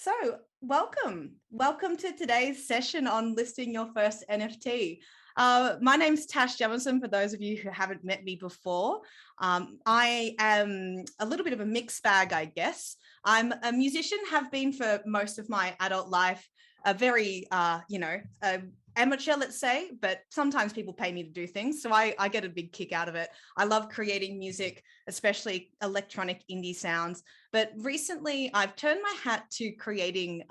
So welcome to today's session on listing your first NFT. My name's Tash Jamieson, for those of you who haven't met me before. I am a little bit of a mixed bag, I guess. I'm a musician, have been for most of my adult life, a very, amateur, let's say, but sometimes people pay me to do things. So I get a big kick out of it. I love creating music, especially electronic indie sounds. But recently I've turned my hat to creating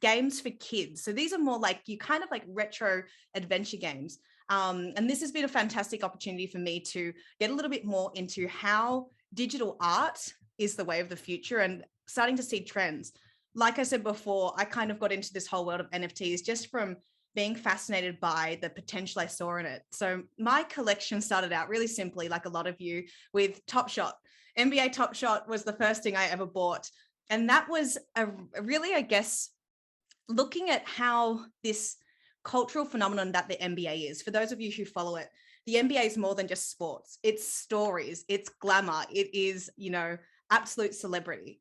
games for kids. So these are more like retro adventure games. And this has been a fantastic opportunity for me to get a little bit more into how digital art is the way of the future and starting to see trends. Like I said before, I kind of got into this whole world of NFTs just from being fascinated by the potential I saw in it. So my collection started out really simply, like a lot of you, with Top Shot. NBA Top Shot was the first thing I ever bought. And that was a really, I guess, looking at how this cultural phenomenon that the NBA is. For those of you who follow it, the NBA is more than just sports. It's stories, it's glamour, it is, absolute celebrity.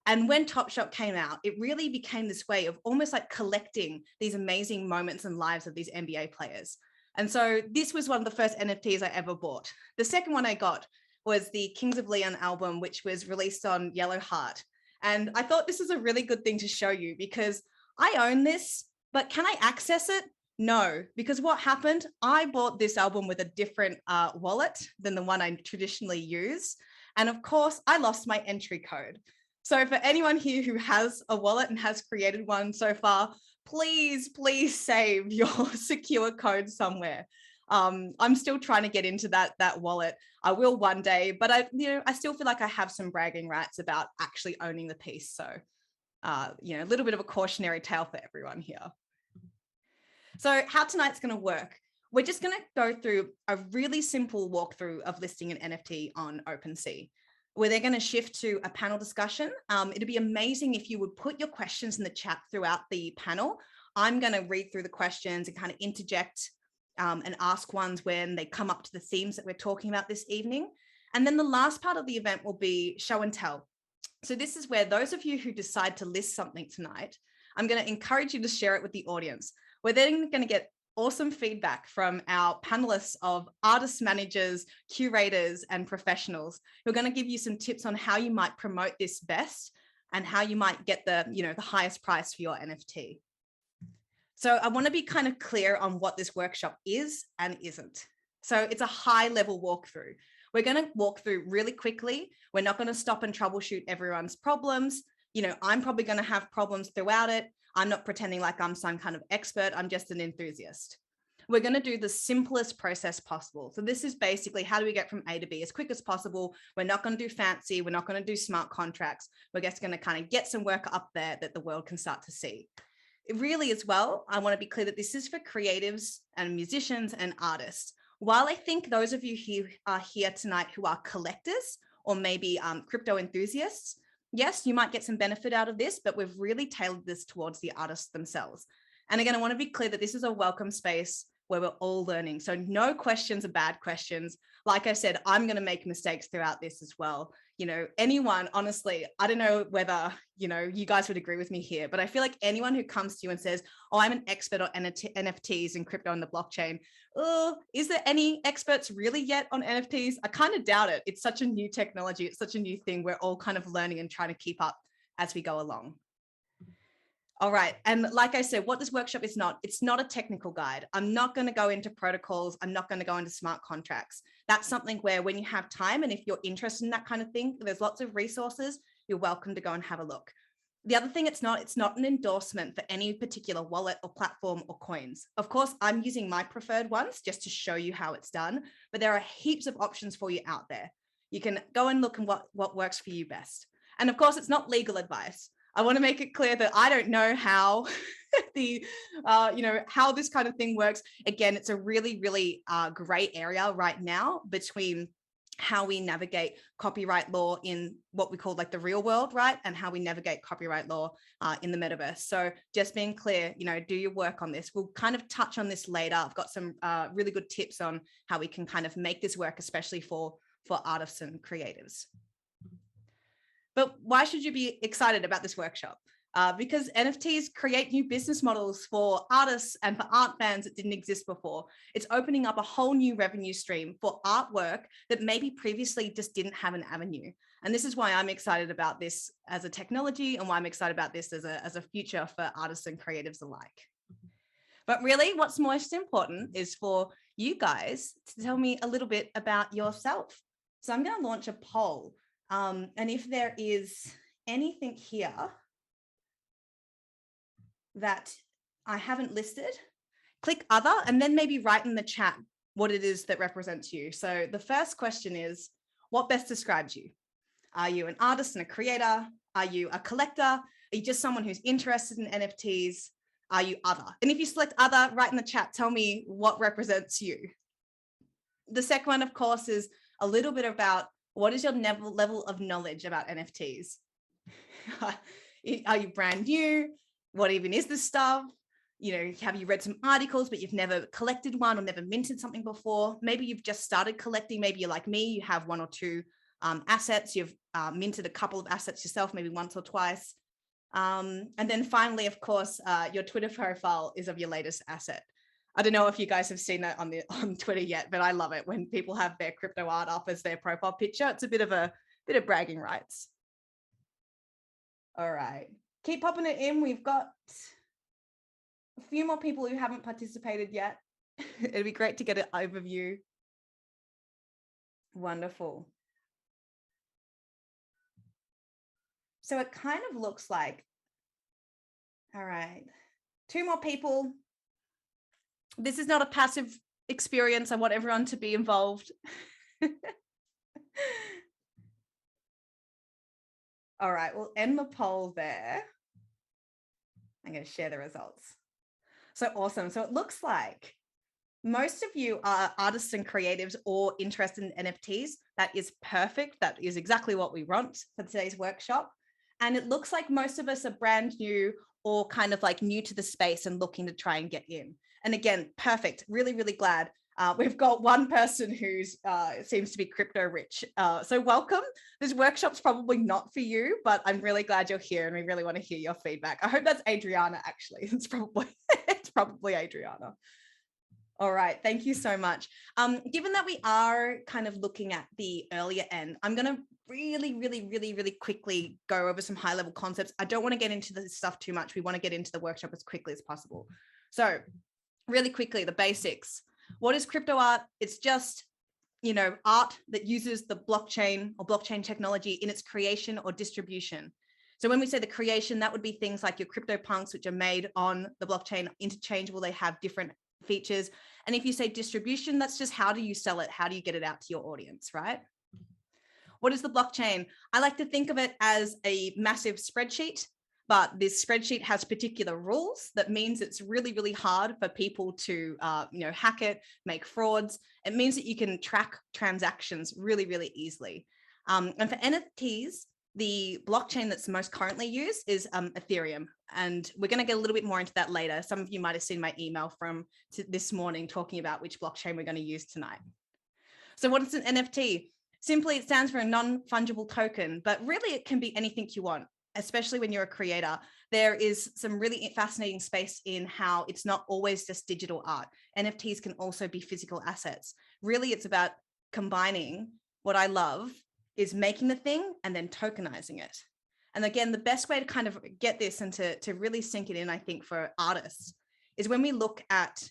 And when Top Shot came out, it really became this way of almost like collecting these amazing moments and lives of these NBA players. And so this was one of the first NFTs I ever bought. The second one I got was the Kings of Leon album, which was released on Yellow Heart. And I thought this is a really good thing to show you because I own this, but can I access it? No, because what happened, I bought this album with a different wallet than the one I traditionally use. And of course, I lost my entry code. So for anyone here who has a wallet and has created one so far, please save your secure code somewhere. I'm still trying to get into that wallet. I will one day, but I still feel like I have some bragging rights about actually owning the piece. So, a little bit of a cautionary tale for everyone here. So how tonight's going to work? We're just going to go through a really simple walkthrough of listing an NFT on OpenSea, where they're going to shift to a panel discussion. It'd be amazing if you would put your questions in the chat throughout the panel. I'm going to read through the questions and kind of interject and ask ones when they come up to the themes that we're talking about this evening. And then the last part of the event will be show and tell. So this is where those of you who decide to list something tonight, I'm going to encourage you to share it with the audience. We're then going to get awesome feedback from our panelists of artist managers, curators, and professionals who are going to give you some tips on how you might promote this best and how you might get the highest price for your NFT. So I want to be kind of clear on what this workshop is and isn't. So it's a high level walkthrough. We're going to walk through really quickly. We're not going to stop and troubleshoot everyone's problems. I'm probably going to have problems throughout it. I'm not pretending like I'm some kind of expert. I'm just an enthusiast. We're going to do the simplest process possible. So this is basically how do we get from A to B as quick as possible. We're not going to do fancy. We're not going to do smart contracts. We're just going to kind of get some work up there that the world can start to see. Really as well, I want to be clear that this is for creatives and musicians and artists. While I think those of you who are here tonight who are collectors or maybe crypto enthusiasts, yes, you might get some benefit out of this, but we've really tailored this towards the artists themselves. And again, I want to be clear that this is a welcome space where we're all learning. So no questions are bad questions. Like I said, I'm going to make mistakes throughout this as well. Anyone, honestly, I don't know whether, you guys would agree with me here, but I feel like anyone who comes to you and says, oh, I'm an expert on NFTs and crypto and the blockchain. Oh, is there any experts really yet on NFTs? I kind of doubt it. It's such a new technology. It's such a new thing. We're all kind of learning and trying to keep up as we go along. All right. And like I said, what this workshop is not, it's not a technical guide. I'm not going to go into protocols. I'm not going to go into smart contracts. That's something where when you have time and if you're interested in that kind of thing, there's lots of resources. You're welcome to go and have a look. The other thing it's not an endorsement for any particular wallet or platform or coins. Of course, I'm using my preferred ones just to show you how it's done, but there are heaps of options for you out there. You can go and look at what works for you best. And of course, it's not legal advice. I want to make it clear that I don't know how how this kind of thing works. Again, it's a really, really gray area right now between how we navigate copyright law in what we call like the real world, right? And how we navigate copyright law in the metaverse. So just being clear, do your work on this. We'll kind of touch on this later. I've got some really good tips on how we can kind of make this work, especially for artists and creatives. But why should you be excited about this workshop? because NFTs create new business models for artists and for art fans that didn't exist before. It's opening up a whole new revenue stream for artwork that maybe previously just didn't have an avenue. And this is why I'm excited about this as a technology, and why I'm excited about this as a future for artists and creatives alike. But really, what's most important is for you guys to tell me a little bit about yourself. So I'm going to launch a poll. And if there is anything here that I haven't listed, click other, and then maybe write in the chat what it is that represents you. So the first question is, what best describes you? Are you an artist and a creator? Are you a collector? Are you just someone who's interested in NFTs? Are you other? And if you select other, write in the chat, tell me what represents you. The second one, of course, is a little bit about what is your level of knowledge about NFTs? Are you brand new? What even is this stuff? You know, have you read some articles, but you've never collected one or never minted something before? Maybe you've just started collecting. Maybe you're like me, you have one or two assets. You've minted a couple of assets yourself, maybe once or twice. And then finally, of course, your Twitter profile is of your latest asset. I don't know if you guys have seen that on Twitter yet, but I love it when people have their crypto art up as their profile picture. It's a bit of bragging rights. All right, keep popping it in. We've got a few more people who haven't participated yet. It'd be great to get an overview. Wonderful. So it kind of looks like, all right, 2 more people. This is not a passive experience. I want everyone to be involved. All right, we'll end the poll there. I'm going to share the results. So awesome. So it looks like most of you are artists and creatives or interested in NFTs. That is perfect. That is exactly what we want for today's workshop. And it looks like most of us are brand new or kind of like new to the space and looking to try and get in. And again, perfect. Really, really glad. We've got one person who's seems to be crypto rich. So welcome. This workshop's probably not for you, but I'm really glad you're here and we really want to hear your feedback. I hope that's Adriana, actually. It's probably Adriana. All right, thank you so much. Given that we are kind of looking at the earlier end, I'm going to really quickly go over some high level concepts. I don't want to get into this stuff too much. We want to get into the workshop as quickly as possible. So really quickly, the basics. What is crypto art? It's just, you know, art that uses the blockchain or blockchain technology in its creation or distribution. So when we say the creation, that would be things like your crypto punks, which are made on the blockchain, interchangeable. They have different features. And if you say distribution, that's just how do you sell it? How do you get it out to your audience, right? What is the blockchain? I like to think of it as a massive spreadsheet, but this spreadsheet has particular rules. That means it's really hard for people to hack it, make frauds. It means that you can track transactions really easily. And for NFTs, the blockchain that's most currently used is Ethereum. And we're going to get a little bit more into that later. Some of you might have seen my email from this morning talking about which blockchain we're going to use tonight. So what is an NFT? Simply, it stands for a non-fungible token, but really it can be anything you want, especially when you're a creator. There is some really fascinating space in how it's not always just digital art. NFTs can also be physical assets. Really, it's about combining what I love is making the thing and then tokenizing it. And again, the best way to kind of get this and to really sink it in, I think, for artists is when we look at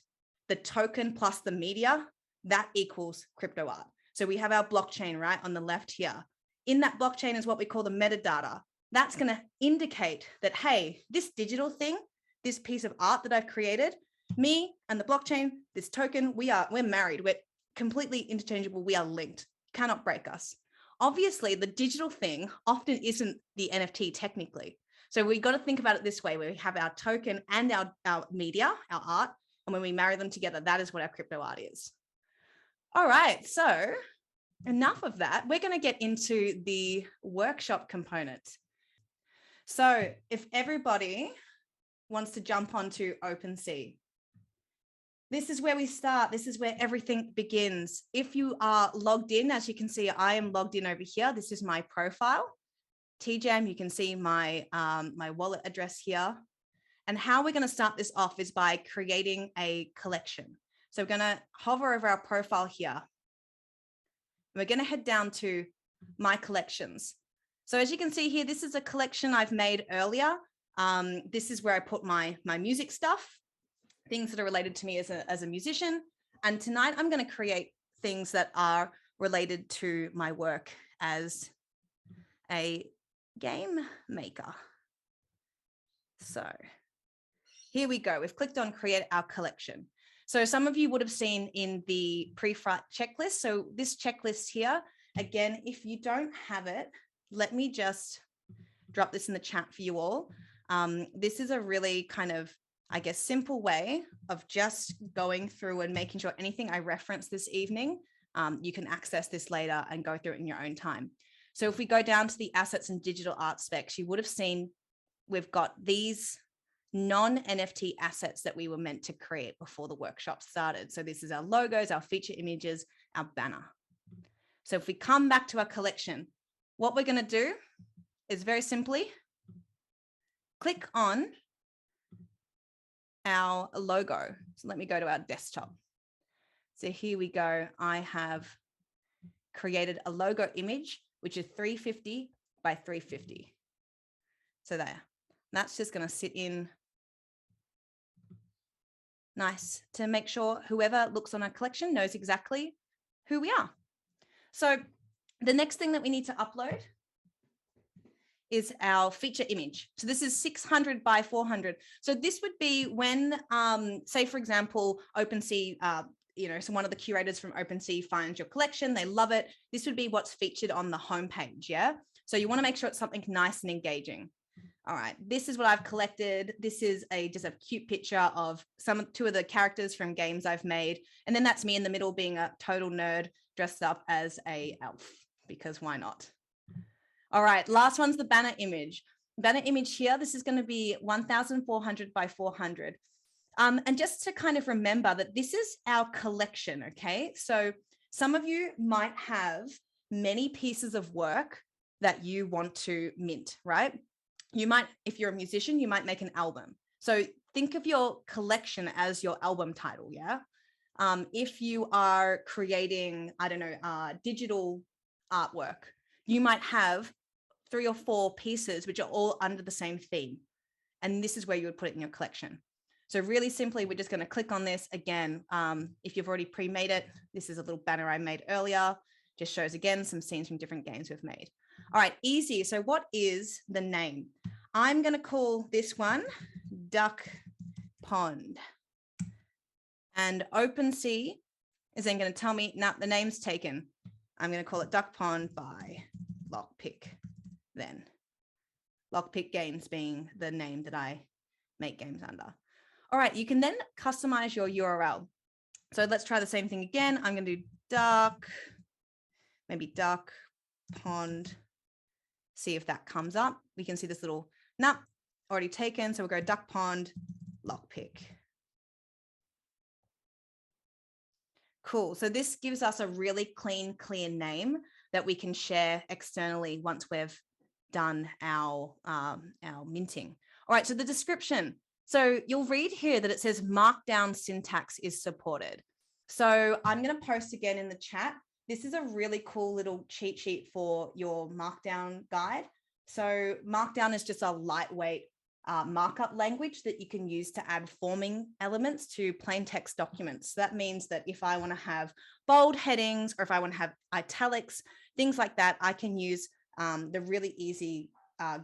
the token plus the media, that equals crypto art. So we have our blockchain right on the left here. In that blockchain is what we call the metadata. That's going to indicate that, hey, this digital thing, this piece of art that I've created, me and the blockchain, this token, we're married. We're completely interchangeable. We are linked. Cannot break us. Obviously, the digital thing often isn't the NFT technically. So we got to think about it this way, where we have our token and our media, our art, and when we marry them together, that is what our crypto art is. All right, so enough of that. We're going to get into the workshop component. So if everybody wants to jump onto OpenSea, this is where we start. This is where everything begins. If you are logged in, as you can see, I am logged in over here. This is my profile. TJam, you can see my, my wallet address here. And how we're going to start this off is by creating a collection. So we're going to hover over our profile here. We're going to head down to my collections. So as you can see here, this is a collection I've made earlier. This is where I put my music stuff, things that are related to me as a musician. And tonight I'm going to create things that are related to my work as a game maker. So here we go. We've clicked on create our collection. So some of you would have seen in the pre-flight checklist. So this checklist here, again, if you don't have it, let me just drop this in the chat for you all. This is a really kind of, I guess, simple way of just going through and making sure anything I reference this evening, you can access this later and go through it in your own time. So if we go down to the assets and digital art specs, you would have seen we've got these non-NFT assets that we were meant to create before the workshop started. So this is our logos, our feature images, our banner. So if we come back to our collection, what we're going to do is very simply click on our logo. So let me go to our desktop. So here we go. I have created a logo image, which is 350 by 350. So there. That's just going to sit in nice to make sure whoever looks on our collection knows exactly who we are. So the next thing that we need to upload is our feature image. So this is 600 by 400. So this would be when, say, for example, OpenSea, so one of the curators from OpenSea finds your collection, they love it. This would be what's featured on the homepage, yeah? So you want to make sure it's something nice and engaging. All right, this is what I've collected. This is just a cute picture of two of the characters from games I've made. And then that's me in the middle being a total nerd dressed up as a elf, because why not? All right, last one's the banner image. Banner image here, this is going to be 1,400 by 400. And just to kind of remember that this is our collection, okay? So some of you might have many pieces of work that you want to mint, right? You might, if you're a musician, you might make an album. So think of your collection as your album title, yeah? If you are creating, I don't know, digital artwork, you might have 3 or 4 pieces which are all under the same theme. And this is where you would put it in your collection. So really simply, we're just going to click on this again. If you've already pre-made it, this is a little banner I made earlier. Just shows again some scenes from different games we've made. All right, easy. So what is the name? I'm going to call this one Duck Pond. And OpenSea is then going to tell me, no, the name's taken. I'm going to call it Duck Pond by Lockpick then. Lockpick Games being the name that I make games under. All right, you can then customize your URL. So let's try the same thing again. I'm going to do duck, maybe Duck Pond. See if that comes up. We can see this little, nah, already taken. So we'll go Duck Pond, Lockpick. Cool. So this gives us a really clean, clear name that we can share externally once we've done our minting. All right, so the description. So you'll read here that it says Markdown syntax is supported. So I'm going to post again in the chat. This is a really cool little cheat sheet for your Markdown guide. So Markdown is just a lightweight markup language that you can use to add forming elements to plain text documents. So that means that if I want to have bold headings or if I want to have italics, things like that, I can use the really easy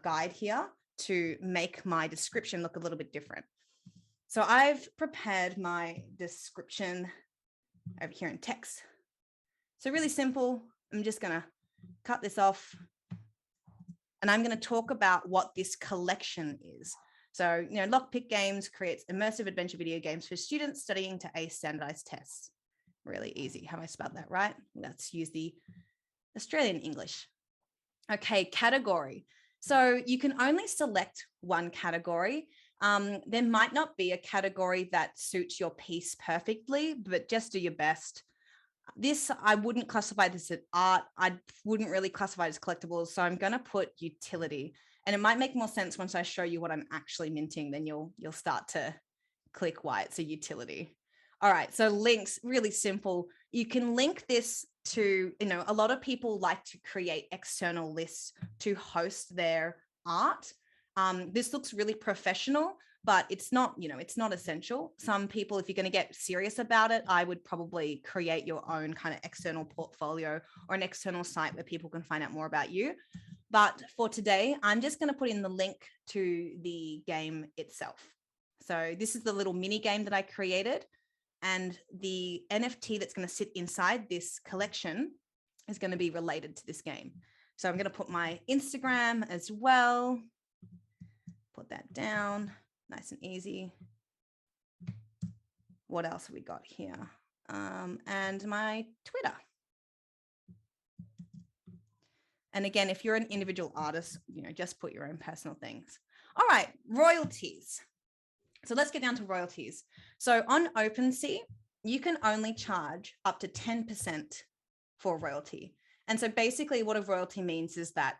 guide here to make my description look a little bit different. So I've prepared my description over here in text. So really simple. I'm just going to cut this off. And I'm going to talk about what this collection is. So, Lockpick Games creates immersive adventure video games for students studying to ace standardized tests. Really easy. Have I spelled that right? Let's use the Australian English. Okay, category. So you can only select one category. There might not be a category that suits your piece perfectly, but just do your best. This, I wouldn't classify this as art. I wouldn't really classify it as collectibles. So I'm going to put utility, and it might make more sense once I show you what I'm actually minting. Then you'll start to click why it's a utility. All right. So links, really simple. You can link this to, a lot of people like to create external lists to host their art. This looks really professional, but it's not, it's not essential. Some people, if you're going to get serious about it, I would probably create your own kind of external portfolio or an external site where people can find out more about you. But for today, I'm just going to put in the link to the game itself. So this is the little mini game that I created, and the NFT that's going to sit inside this collection is going to be related to this game. So I'm going to put my Instagram as well. Put that down. Nice and easy. What else have we got here? And my Twitter. And again, if you're an individual artist, just put your own personal things. All right, royalties. So let's get down to royalties. So on OpenSea, you can only charge up to 10% for royalty. And so basically what a royalty means is that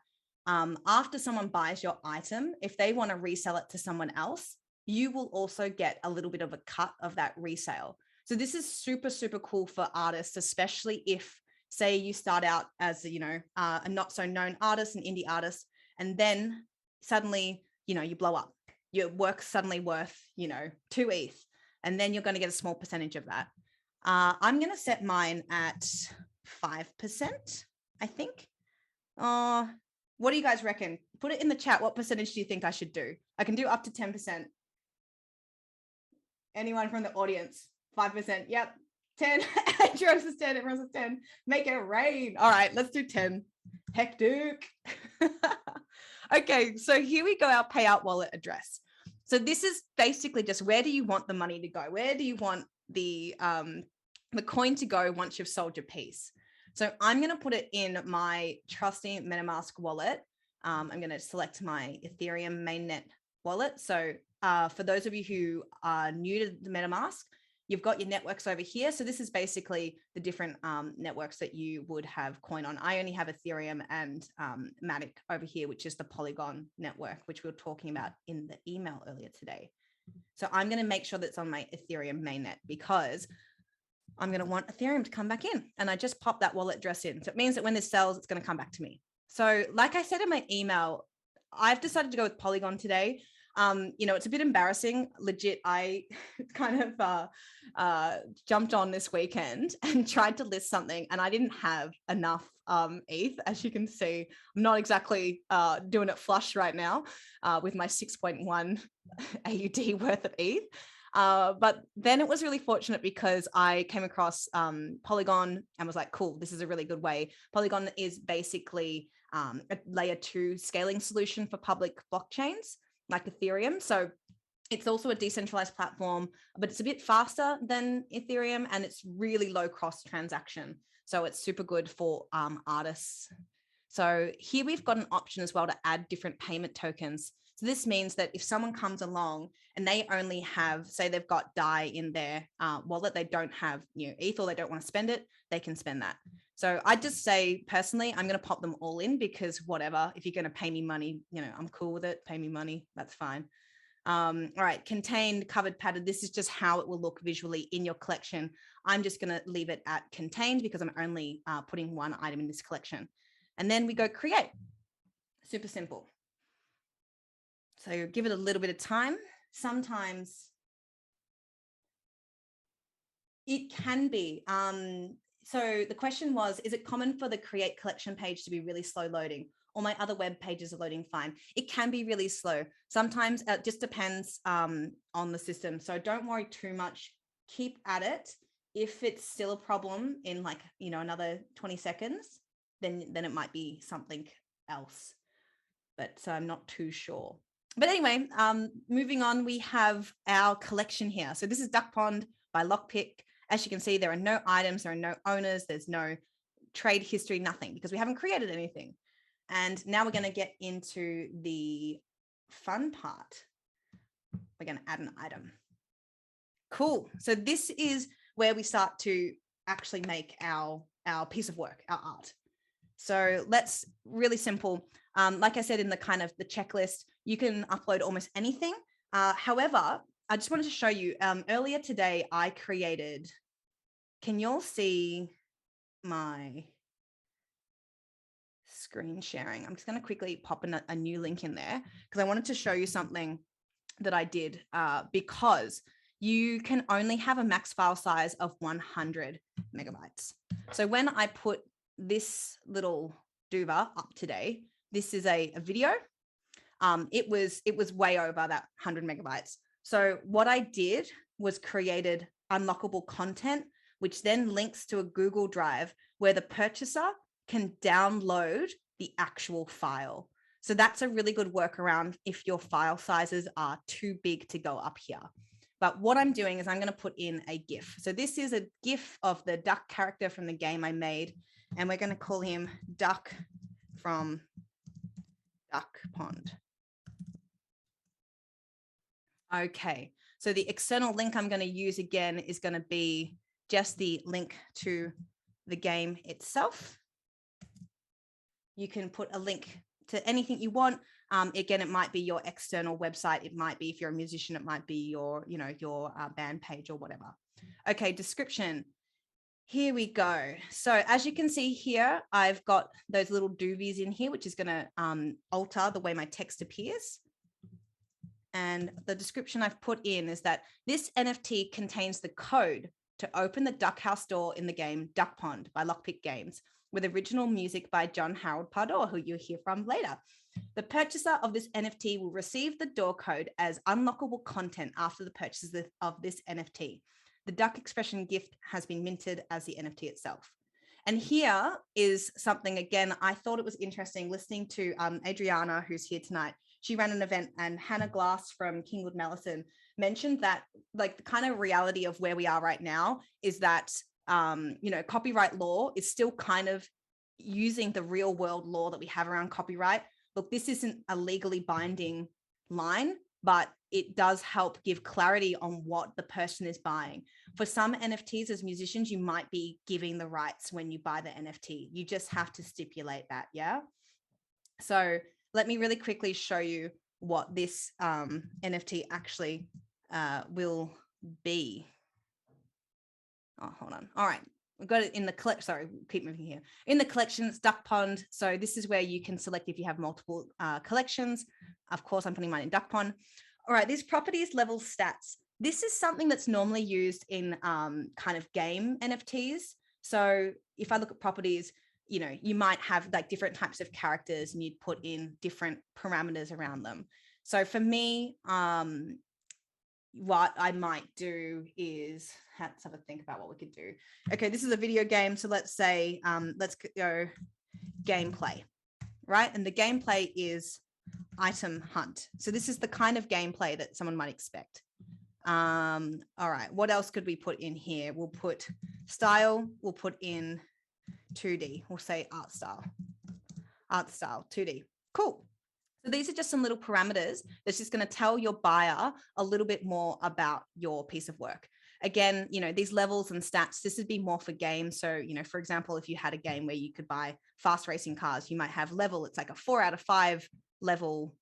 after someone buys your item, if they want to resell it to someone else, you will also get a little bit of a cut of that resale. So this is super, super cool for artists, especially if, say, you start out as, a not so known artist, an indie artist, and then suddenly, you blow up. Your work's suddenly worth, 2 ETH, and then you're going to get a small percentage of that. I'm going to set mine at 5%, I think. What do you guys reckon? Put it in the chat. What percentage do you think I should do? I can do up to 10%. Anyone from the audience? 5%. Yep. 10. Andrew says 10. Everyone says 10. Make it rain. All right, let's do 10. Heck, Duke. Okay, so here we go, our payout wallet address. So this is basically just, where do you want the money to go? Where do you want the coin to go once you've sold your piece? So I'm going to put it in my trusty MetaMask wallet. I'm going to select my Ethereum mainnet wallet. So for those of you who are new to the MetaMask, you've got your networks over here. So this is basically the different networks that you would have coin on. I only have Ethereum and Matic over here, which is the Polygon network, which we were talking about in the email earlier today. So I'm going to make sure that's on my Ethereum mainnet, because I'm going to want Ethereum to come back in. And I just pop that wallet address in. So it means that when this sells, it's going to come back to me. So like I said in my email, I've decided to go with Polygon today. It's a bit embarrassing. Legit, I kind of jumped on this weekend and tried to list something, and I didn't have enough ETH. As you can see, I'm not exactly doing it flush right now with my 6.1 AUD worth of ETH. But then it was really fortunate because I came across Polygon and was like, cool, this is a really good way. Polygon is basically a layer 2 scaling solution for public blockchains like Ethereum. So it's also a decentralized platform, but it's a bit faster than Ethereum, and it's really low cost transaction. So it's super good for artists. So here we've got an option as well to add different payment tokens. So this means that if someone comes along and they only have, say they've got DAI in their wallet, they don't have ETH, or they don't want to spend it, they can spend that. So I just say, personally, I'm going to pop them all in, because whatever, if you're going to pay me money, I'm cool with it. Pay me money. That's fine. All right. Contained, covered, padded. This is just how it will look visually in your collection. I'm just going to leave it at contained because I'm only putting one item in this collection. And then we go create. Super simple. So give it a little bit of time. Sometimes it can be. So the question was, is it common for the create collection page to be really slow loading? All my other web pages are loading fine. It can be really slow. Sometimes it just depends on the system. So don't worry too much. Keep at it. If it's still a problem in another 20 seconds, then it might be something else. But so I'm not too sure. But anyway, moving on, we have our collection here. So this is Duck Pond by Lockpick. As you can see, there are no items, there are no owners, there's no trade history, nothing, because we haven't created anything. And now we're going to get into the fun part. We're going to add an item. Cool. So this is where we start to actually make our piece of work, our art. So let's really simple. Like I said, in the kind of the checklist, you can upload almost anything. However, I just wanted to show you earlier today, I created, can you all see my screen sharing? I'm just going to quickly pop in a new link in there because I wanted to show you something that I did because you can only have a max file size of 100 megabytes. So when I put this little duva up today, this is a video. It was way over that 100 megabytes. So what I did was created unlockable content, which then links to a Google Drive where the purchaser can download the actual file. So that's a really good workaround if your file sizes are too big to go up here. But what I'm doing is I'm going to put in a GIF. So this is a GIF of the duck character from the game I made, and we're going to call him Duck from Duck Pond. Okay, so the external link I'm going to use again is going to be just the link to the game itself. You can put a link to anything you want. Again, it might be your external website. It might be, if you're a musician, it might be your, your band page or whatever. Okay, description. Here we go. So as you can see here, I've got those little doovies in here, which is going to alter the way my text appears. And the description I've put in is that this NFT contains the code to open the duck house door in the game Duck Pond by Lockpick Games, with original music by John Harold-John Pardor, who you'll hear from later. The purchaser of this NFT will receive the door code as unlockable content after the purchase of this NFT. The duck expression gift has been minted as the NFT itself. And here is something, again, I thought it was interesting listening to Adriana, who's here tonight. She ran an event, and Hannah Glass from Kingwood Mellison mentioned that, like, the kind of reality of where we are right now is that copyright law is still kind of using the real world law that we have around copyright. Look, this isn't a legally binding line, but it does help give clarity on what the person is buying. For some NFTs, as musicians, you might be giving the rights when you buy the NFT. You just have to stipulate that, yeah? So let me really quickly show you what this NFT actually will be. Oh, hold on. All right. We've got it in the collection. Sorry, keep moving here. In the collections, Duck Pond. So this is where you can select if you have multiple collections. Of course, I'm putting mine in Duck Pond. All right, these properties level stats. This is something that's normally used in kind of game NFTs. So if I look at properties, you might have like different types of characters and you'd put in different parameters around them. So for me, what I might do is, let's have a think about what we could do. Okay, this is a video game. So let's say, let's go gameplay, right? And the gameplay is item hunt. So this is the kind of gameplay that someone might expect. All right, what else could we put in here? We'll put style, we'll put in 2D. We'll say art style, 2D. Cool. So these are just some little parameters that's just going to tell your buyer a little bit more about your piece of work. Again, these levels and stats, this would be more for games. So, for example, if you had a game where you could buy fast racing cars, you might have level, it's like a 4 out of 5 level,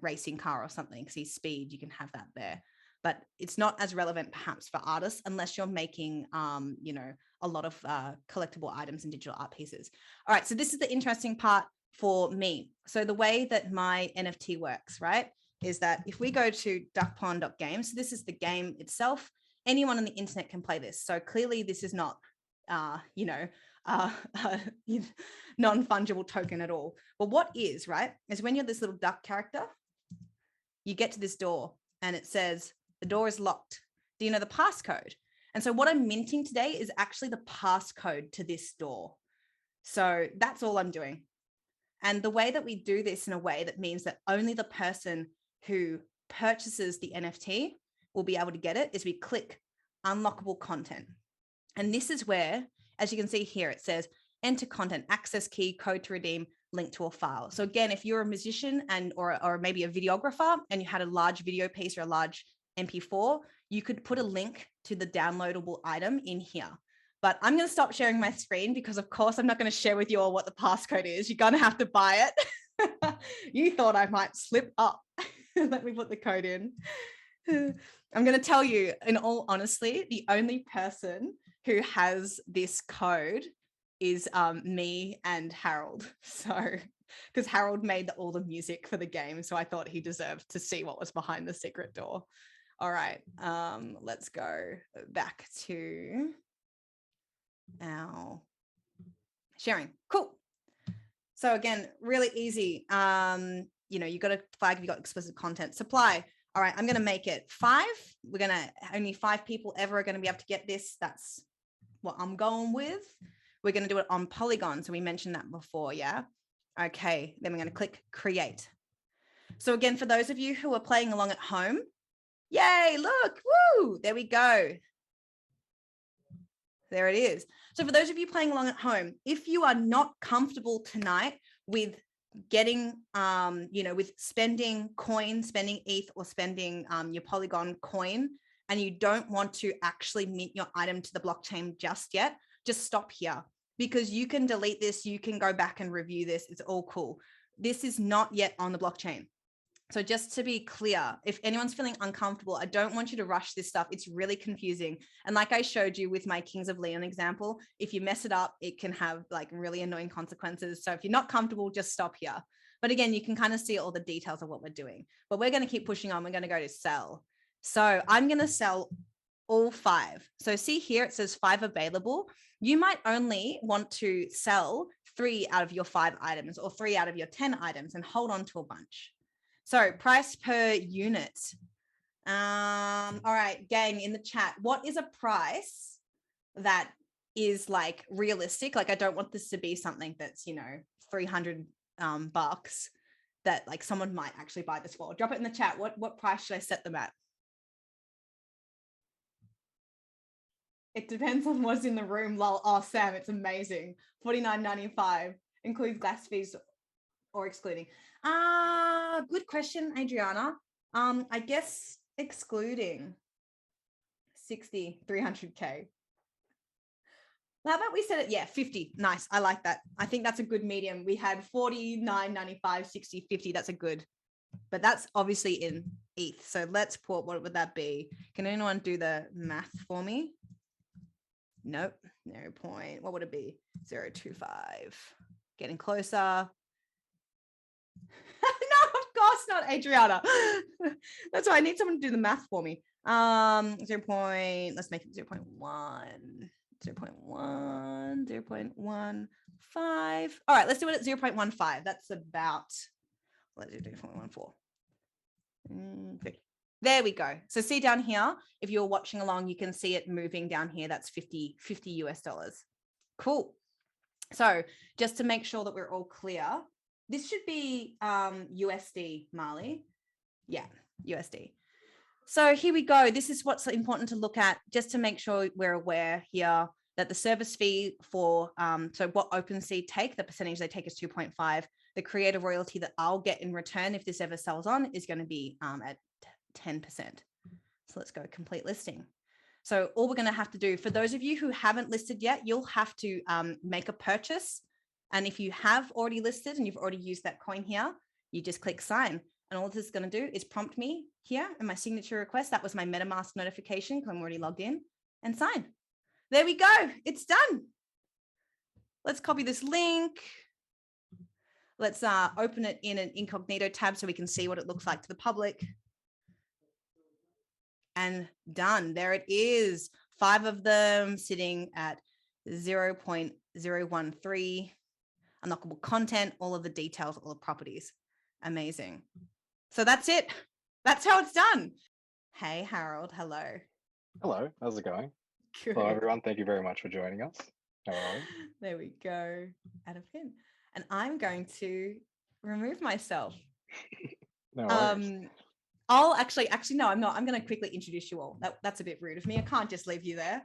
racing car or something. See speed, you can have that there. But it's not as relevant perhaps for artists unless you're making, a lot of collectible items and digital art pieces. All right, so this is the interesting part for me. So the way that my NFT works, right, is that if we go to duckpond.games, so this is the game itself. Anyone on the internet can play this. So clearly this is not, non-fungible token at all. But what is, right, is when you're this little duck character, you get to this door and it says the door is locked. Do you know the passcode? And so what I'm minting today is actually the passcode to this door. So that's all I'm doing. And the way that we do this in a way that means that only the person who purchases the NFT will be able to get it is we click unlockable content. And this is where, as you can see here, it says enter content, access key, code to redeem, link to a file. So again, if you're a musician or maybe a videographer and you had a large video piece or a large MP4, you could put a link to the downloadable item in here. but I'm going to stop sharing my screen because of course I'm not going to share with you all what the passcode is. You're going to have to buy it. You thought I might slip up. Let me put the code in. I'm going to tell you, in all honesty, the only person who has this code is me and Harold. So, because Harold made all the music for the game, so I thought he deserved to see what was behind the secret door. All right, let's go back to our sharing. Cool. So again, really easy. You know, you got to flag if you got explicit content. Supply. All right, I'm going to make it 5. We're going to, only 5 people ever are going to be able to get this. That's what I'm going with. We're going to do it on Polygon. So we mentioned that before. Yeah. Okay. Then we're going to click create. So again, for those of you who are playing along at home, yay, look, woo, there we go. There it is. So for those of you playing along at home, if you are not comfortable tonight with getting, you know, with spending coin, spending ETH or spending your Polygon coin, and you don't want to actually mint your item to the blockchain just yet, just stop here because you can delete this. You can go back and review this. It's all cool. This is not yet on the blockchain. So just to be clear, if anyone's feeling uncomfortable, I don't want you to rush this stuff. It's really confusing. And like I showed you with my Kings of Leon example, if you mess it up, it can have like really annoying consequences. So if you're not comfortable, just stop here. But again, you can kind of see all the details of what we're doing. But we're going to keep pushing on. We're going to go to sell. So I'm going to sell all 5. So see here, it says 5 available. You might only want to sell 3 out of your 5 items or 3 out of your 10 items and hold on to a bunch. So price per unit. All right, gang in the chat, what is a price that is like realistic? Like, I don't want this to be something that's, you know, 300 bucks that like someone might actually buy this for. Drop it in the chat. What price should I set them at? It depends on what's in the room. Lol. Oh, Sam, it's amazing. $49.95 includes gas fees or excluding. Good question, Adriana. I guess excluding 300K. How about we set it? Yeah, 50. Nice. I like that. I think that's a good medium. We had 49.95, 60, 50. That's a good, but that's obviously in ETH. So let's put, what would that be? Can anyone do the math for me? Nope. 0. What would it be? 0.25. Getting closer. No, of course not, Adriana. That's why I need someone to do the math for me. 0. Let's make it 0.1, 0.1, 0.15. All right, let's do it at 0.15. That's about, let's do 0.14. There we go. So see down here, if you're watching along, you can see it moving down here. That's 50 US dollars. Cool. So just to make sure that we're all clear, this should be USD, Marley. Yeah, USD. So here we go. This is what's important to look at, just to make sure we're aware here that the service fee for, so what OpenSea take, the percentage they take is 2.5. The creator royalty that I'll get in return if this ever sells on is going to be at 10%. So let's go complete listing. So all we're going to have to do, for those of you who haven't listed yet, you'll have to make a purchase. And if you have already listed and you've already used that coin here, you just click sign. And all this is going to do is prompt me here in my signature request. That was my MetaMask notification because I'm already logged in, and sign. There we go. It's done. Let's copy this link. Let's open it in an incognito tab so we can see what it looks like to the public. And done. There it is. 5 of them sitting at 0.013. Unlockable content, all of the details, all the properties. Amazing. So that's it. That's how it's done. Hey, Harold. Hello. Hello. How's it going? Good. Hello, everyone. Thank you very much for joining us. How are you? There we go. Add a pin. And I'm going to remove myself. No worries. I'll actually, no, I'm not. I'm going to quickly introduce you all. That's a bit rude of me. I can't just leave you there.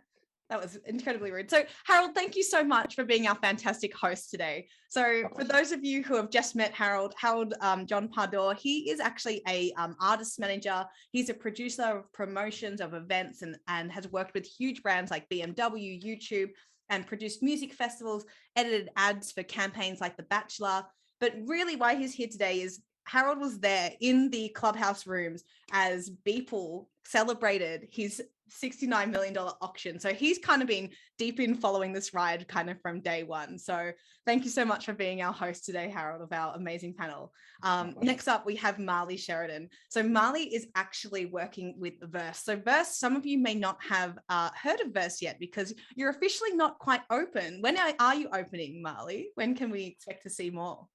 That was incredibly rude. So, Harold, thank you so much for being our fantastic host today. So, for those of you who have just met Harold-John Pardor, he is actually a artist manager. He's a producer of promotions of events and has worked with huge brands like BMW, YouTube, and produced music festivals, edited ads for campaigns like The Bachelor. But really, why he's here today is Harold was there in the clubhouse rooms as Beeple celebrated his $69 million auction. So he's kind of been deep in following this ride kind of from day one. So thank you so much for being our host today, Harold, of our amazing panel. Next up, we have Marley Sheredin. So Marley is actually working with VERSØ. So VERSØ, some of you may not have heard of VERSØ yet because you're officially not quite open. When are you opening, Marley? When can we expect to see more?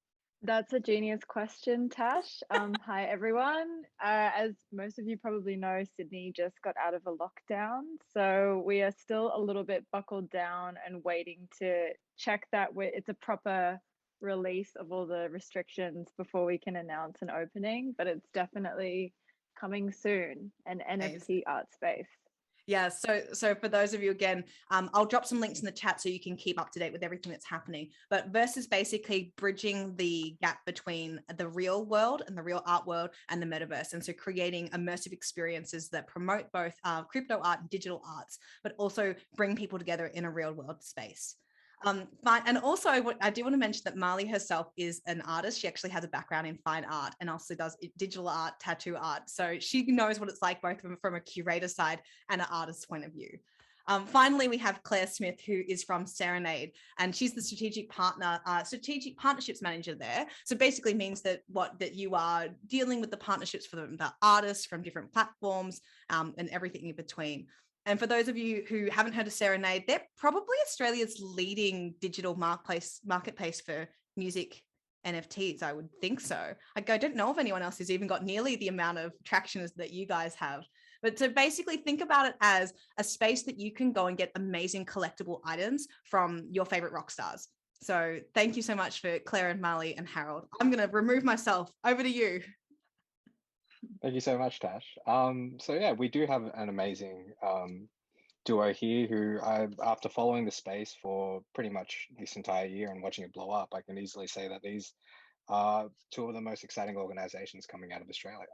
That's a genius question, Tash. Hi, everyone. As most of you probably know, Sydney just got out of a lockdown. So we are still a little bit buckled down and waiting to check that it's a proper release of all the restrictions before we can announce an opening. But it's definitely coming soon, an NFT art space. Yeah, so for those of you, again, I'll drop some links in the chat so you can keep up to date with everything that's happening. But VERSØ is basically bridging the gap between the real world and the real art world and the metaverse. And so creating immersive experiences that promote both crypto art and digital arts, but also bring people together in a real world space. Fine. And also I do want to mention that Marley herself is an artist. She actually has a background in fine art and also does digital art, tattoo art. So she knows what it's like both from a curator side and an artist's point of view. Finally, we have Clare Smith, who is from Serenade, and she's the strategic partnerships manager there. So basically means that you are dealing with the partnerships for the artists from different platforms and everything in between. And for those of you who haven't heard of Serenade, they're probably Australia's leading digital marketplace for music NFTs, I would think so. I don't know if anyone else has even got nearly the amount of traction that you guys have. But to basically think about it as a space that you can go and get amazing collectible items from your favorite rock stars. So thank you so much for Claire and Marley and Harold. I'm going to remove myself. Over to you. Thank you so much, Tash. So yeah, we do have an amazing duo here who after following the space for pretty much this entire year and watching it blow up, I can easily say that these are two of the most exciting organizations coming out of Australia.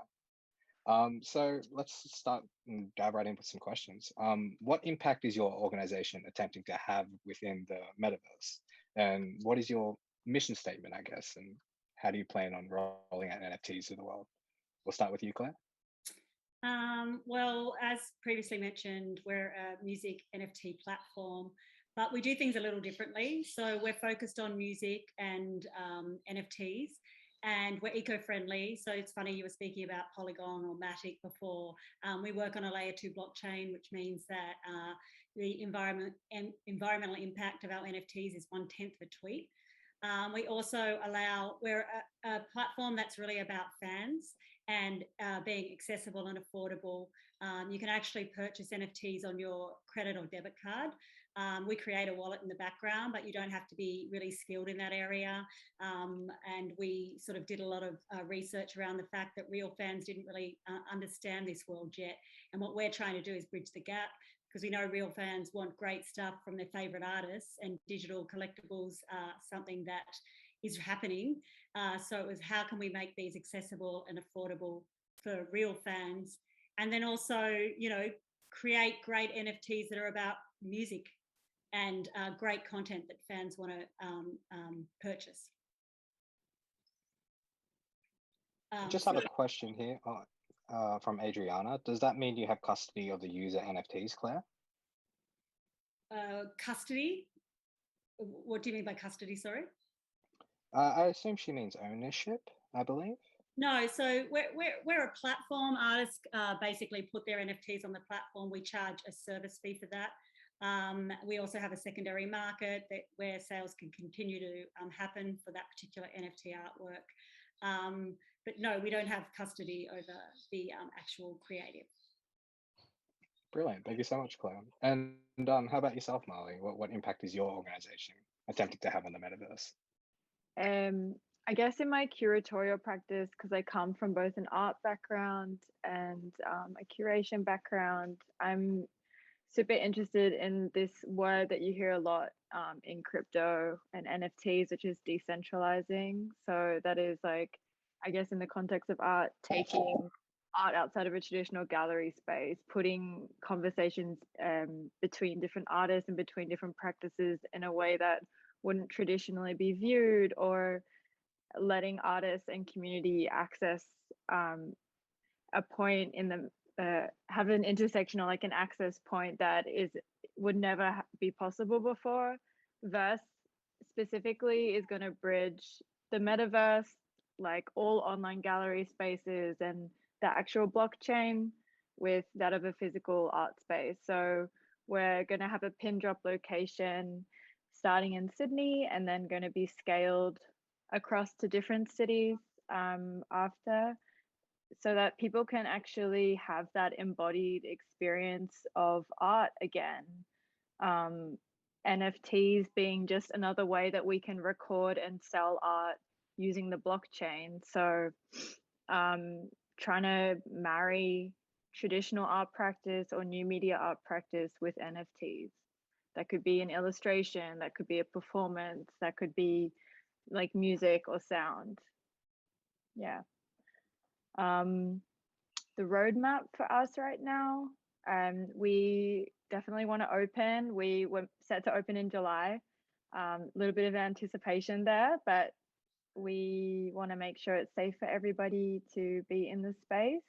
So let's start and dive right in with some questions. What impact is your organization attempting to have within the metaverse? And what is your mission statement, I guess? And how do you plan on rolling out NFTs to the world? We'll start with you, Claire. Well, as previously mentioned, we're a music NFT platform, but we do things a little differently. So we're focused on music and NFTs, and we're eco-friendly. So it's funny, you were speaking about Polygon or Matic before. We work on a layer 2 blockchain, which means that the environmental impact of our NFTs is 1/10 of a tweet. We also we're a platform that's really about fans and being accessible and affordable. You can actually purchase NFTs on your credit or debit card. We create a wallet in the background, but you don't have to be really skilled in that area. And we sort of did a lot of research around the fact that real fans didn't really understand this world yet. And what we're trying to do is bridge the gap, because we know real fans want great stuff from their favorite artists, and digital collectibles are something that is happening. So it was, how can we make these accessible and affordable for real fans? And then also, create great NFTs that are about music and great content that fans want to purchase. Just have a question here from Adriana. Does that mean you have custody of the user NFTs, Claire? Custody? What do you mean by custody, sorry? I assume she means ownership, I believe. No, so we're a platform. Artists basically put their NFTs on the platform. We charge a service fee for that. We also have a secondary market where sales can continue to happen for that particular NFT artwork. But no, we don't have custody over the actual creative. Brilliant. Thank you so much, Claire. And how about yourself, Marley? What impact is your organization attempting to have on the metaverse? I guess in my curatorial practice, because I come from both an art background and a curation background, I'm super interested in this word that you hear a lot in crypto and NFTs, which is decentralizing. So that is like, I guess in the context of art, taking art outside of a traditional gallery space, putting conversations between different artists and between different practices in a way that wouldn't traditionally be viewed, or letting artists and community access a point in the have an intersection or like an access point that would never be possible before. VERSE specifically is going to bridge the metaverse, like all online gallery spaces, and the actual blockchain with that of a physical art space. So we're going to have a pin drop location starting in Sydney and then going to be scaled across to different cities after, so that people can actually have that embodied experience of art again. NFTs being just another way that we can record and sell art using the blockchain. So trying to marry traditional art practice or new media art practice with NFTs. That could be an illustration, that could be a performance, that could be like music or sound. Yeah. The roadmap for us right now, we definitely want to open. We were set to open in July. A little bit of anticipation there, but we want to make sure it's safe for everybody to be in the space.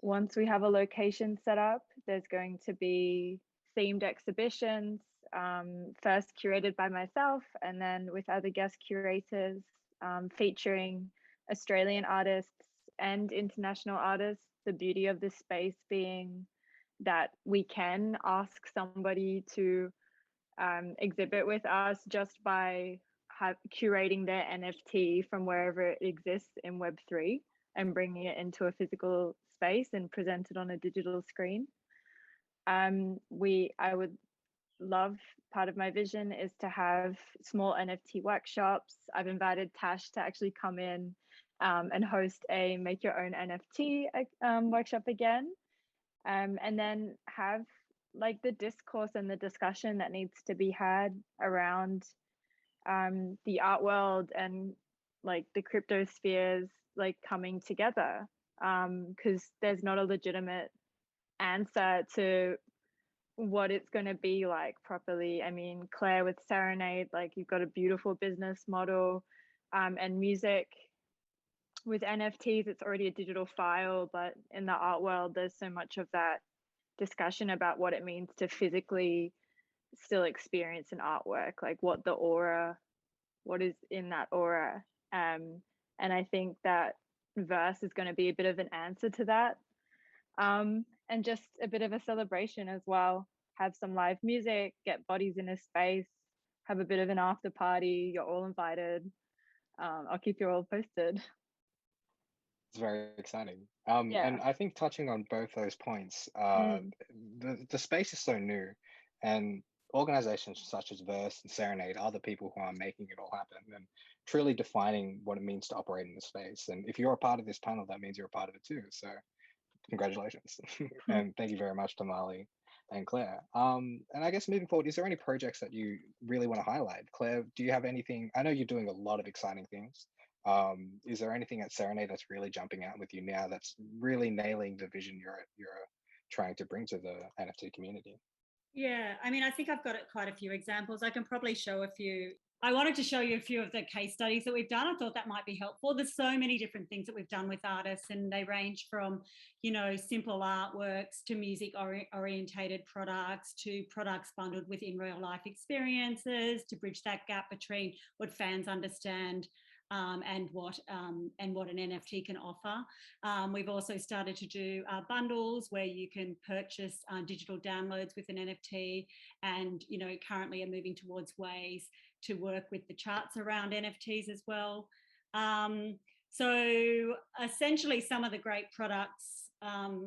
Once we have a location set up, there's going to be themed exhibitions, first curated by myself and then with other guest curators, featuring Australian artists and international artists. The beauty of this space being that we can ask somebody to exhibit with us just by curating their NFT from wherever it exists in Web3 and bringing it into a physical space and present it on a digital screen. I would love, part of my vision is to have small NFT workshops. I've invited Tash to actually come in and host a make your own NFT workshop again, and then have like the discourse and the discussion that needs to be had around the art world and like the crypto spheres like coming together, because there's not a legitimate answer to what it's going to be like properly. I mean, Claire with Serenade, like you've got a beautiful business model, and music with NFTs, it's already a digital file, but in the art world, there's so much of that discussion about what it means to physically still experience an artwork, like what is in that aura. And I think that VERSE is going to be a bit of an answer to that. And just a bit of a celebration as well. Have some live music, get bodies in a space, have a bit of an after party. You're all invited. I'll keep you all posted. It's very exciting. And I think touching on both those points, the space is so new, and organizations such as VERSE and Serenade are the people who are making it all happen and truly defining what it means to operate in the space. And if you're a part of this panel, that means you're a part of it too. So congratulations. And thank you very much to Marley and Claire. And I guess moving forward, is there any projects that you really want to highlight? Claire, do you have anything? I know you're doing a lot of exciting things. Is there anything at Serenade that's really jumping out with you now that's really nailing the vision you're trying to bring to the NFT community? Yeah, I mean, I think I've got quite a few examples. I can probably show a few. I wanted to show you a few of the case studies that we've done. I thought that might be helpful. There's so many different things that we've done with artists, and they range from, you know, simple artworks to music orientated products to products bundled with in real life experiences to bridge that gap between what fans understand and what an NFT can offer. We've also started to do bundles where you can purchase digital downloads with an NFT, and you know, currently are moving towards ways to work with the charts around NFTs as well. So essentially, some of the great products that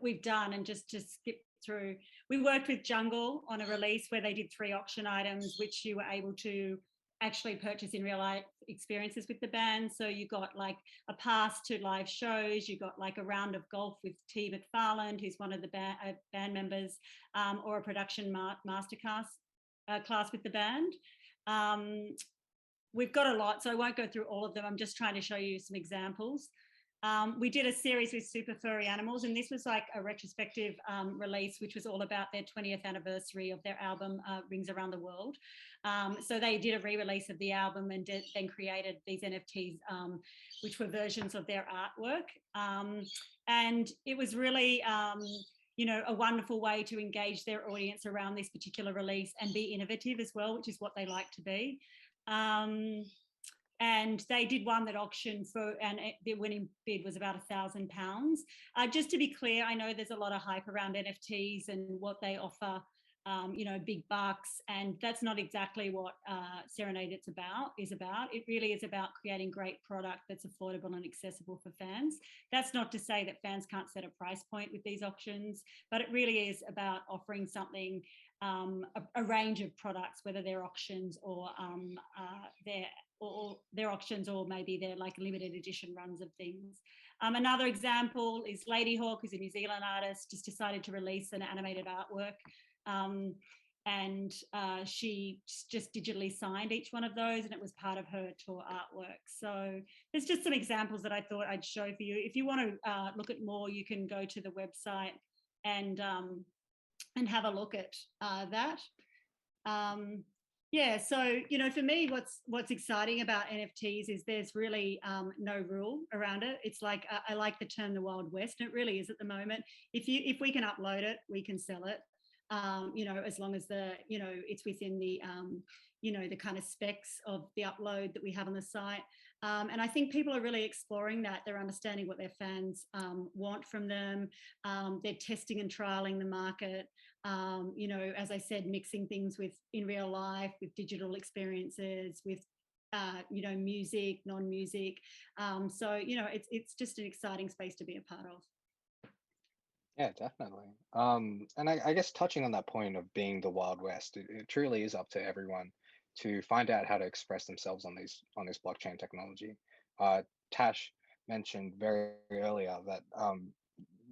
we've done, and just to skip through, we worked with Jungle on a release where they did 3 auction items, which you were able to actually purchase in real life experiences with the band. So you got like a pass to live shows, you got like a round of golf with T. McFarland, who's one of the band members, or a production masterclass class with the band. We've got a lot, so I won't go through all of them. I'm just trying to show you some examples. We did a series with Super Furry Animals, and this was like a retrospective release, which was all about their 20th anniversary of their album, Rings Around the World. So they did a re-release of the album and then created these NFTs, which were versions of their artwork. And it was really, you know, a wonderful way to engage their audience around this particular release and be innovative as well, which is what they like to be. And they did one that auctioned for, and the winning bid was about £1,000. Just to be clear, I know there's a lot of hype around NFTs and what they offer, you know, big bucks, and that's not exactly what Serenade is about. It really is about creating great product that's affordable and accessible for fans. That's not to say that fans can't set a price point with these auctions, but it really is about offering something, a range of products, whether they're auctions or their auctions, or maybe they're like limited edition runs of things. Another example is Lady Hawk, who's a New Zealand artist, just decided to release an animated artwork. And she just digitally signed each one of those, and it was part of her tour artwork. So there's just some examples that I thought I'd show for you. If you want to look at more, you can go to the website and have a look at that. Yeah, so, you know, for me, what's exciting about NFTs is there's really no rule around it. It's like, I like the term the Wild West, and it really is at the moment. If we can upload it, we can sell it. You know, as long as it's within the, you know, the kind of specs of the upload that we have on the site. And I think people are really exploring that. They're understanding what their fans want from them. They're testing and trialing the market. You know, as I said, mixing things with in real life, with digital experiences, with you know, music, non-music. So, you know, it's just an exciting space to be a part of. Yeah, definitely. And I guess touching on that point of being the Wild West, it truly is up to everyone to find out how to express themselves on this blockchain technology. Tash mentioned very earlier that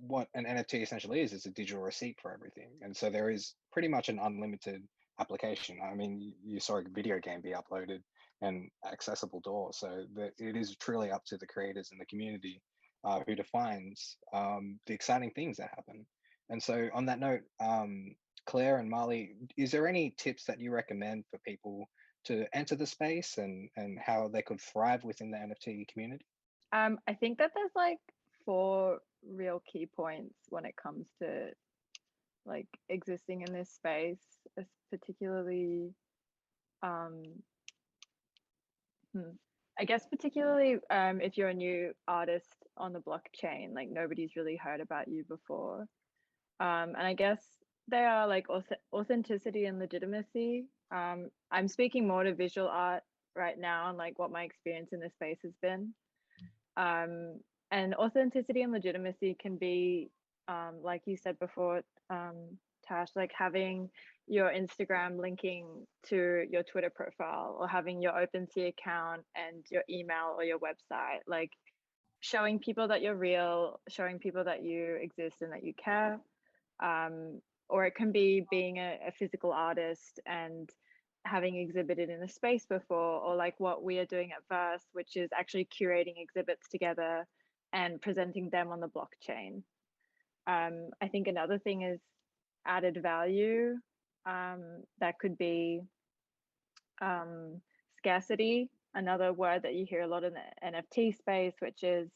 what an NFT essentially is a digital receipt for everything, and so there is pretty much an unlimited application. I mean, you saw a video game be uploaded and accessible to all, so it is truly up to the creators and the community who defines the exciting things that happen. And so on that note, Claire and Marley, is there any tips that you recommend for people to enter the space and how they could thrive within the NFT community? I think that there's like 4 real key points when it comes to like existing in this space, particularly I guess particularly if you're a new artist on the blockchain, like nobody's really heard about you before. And I guess they are like authenticity and legitimacy. I'm speaking more to visual art right now and like what my experience in this space has been. And authenticity and legitimacy can be, like you said before, Tash, like having your Instagram linking to your Twitter profile, or having your OpenSea account and your email or your website, like showing people that you're real, showing people that you exist and that you care. Or it can be being a physical artist and having exhibited in a space before, or like what we are doing at VERSØ, which is actually curating exhibits together and presenting them on the blockchain. I think another thing is added value. That could be scarcity, another word that you hear a lot in the NFT space, which is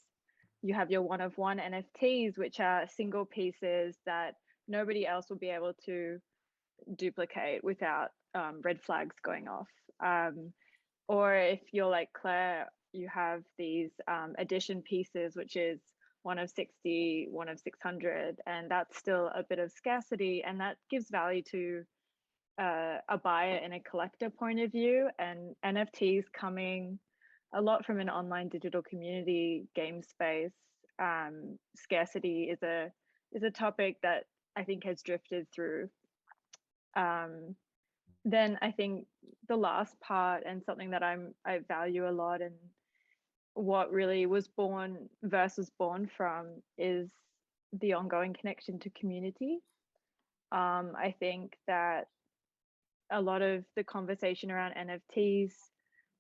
you have your one-of-one NFTs, which are single pieces that nobody else will be able to duplicate without red flags going off. Or if you're like Claire, you have these edition pieces, which is 1 of 60, 1 of 600, and that's still a bit of scarcity, and that gives value to a buyer and a collector point of view. And NFTs coming a lot from an online digital community game space. Scarcity is a topic that I think has drifted through then I think the last part, and something that I value a lot, and what really was born, VERSE was born from, is the ongoing connection to community. I think that a lot of the conversation around NFTs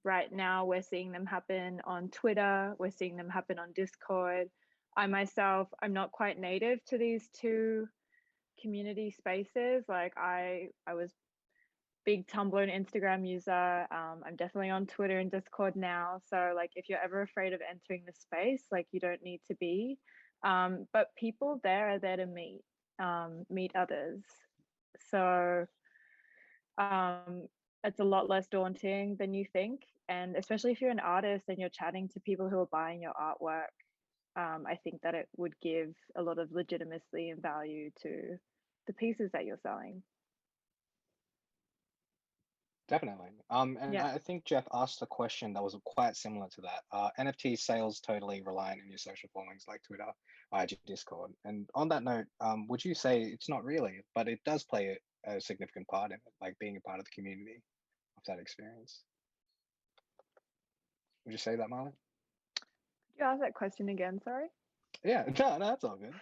right now, we're seeing them happen on Twitter, we're seeing them happen on Discord. I myself, I'm not quite native to these two community spaces. Like I was big Tumblr and Instagram user. I'm definitely on Twitter and Discord now. So like, if you're ever afraid of entering the space, like, you don't need to be. But people there are there to meet others. So it's a lot less daunting than you think. And especially if you're an artist and you're chatting to people who are buying your artwork, I think that it would give a lot of legitimacy and value to the pieces that you're selling. Definitely. And Yeah. I think Jeff asked a question that was quite similar to that. NFT sales totally reliant on your social followings like Twitter, IG, Discord. And on that note, would you say it's not really, but it does play a significant part in it, like being a part of the community of that experience? Would you say that, Marley? Could you ask that question again? Sorry. Yeah, no, that's all good.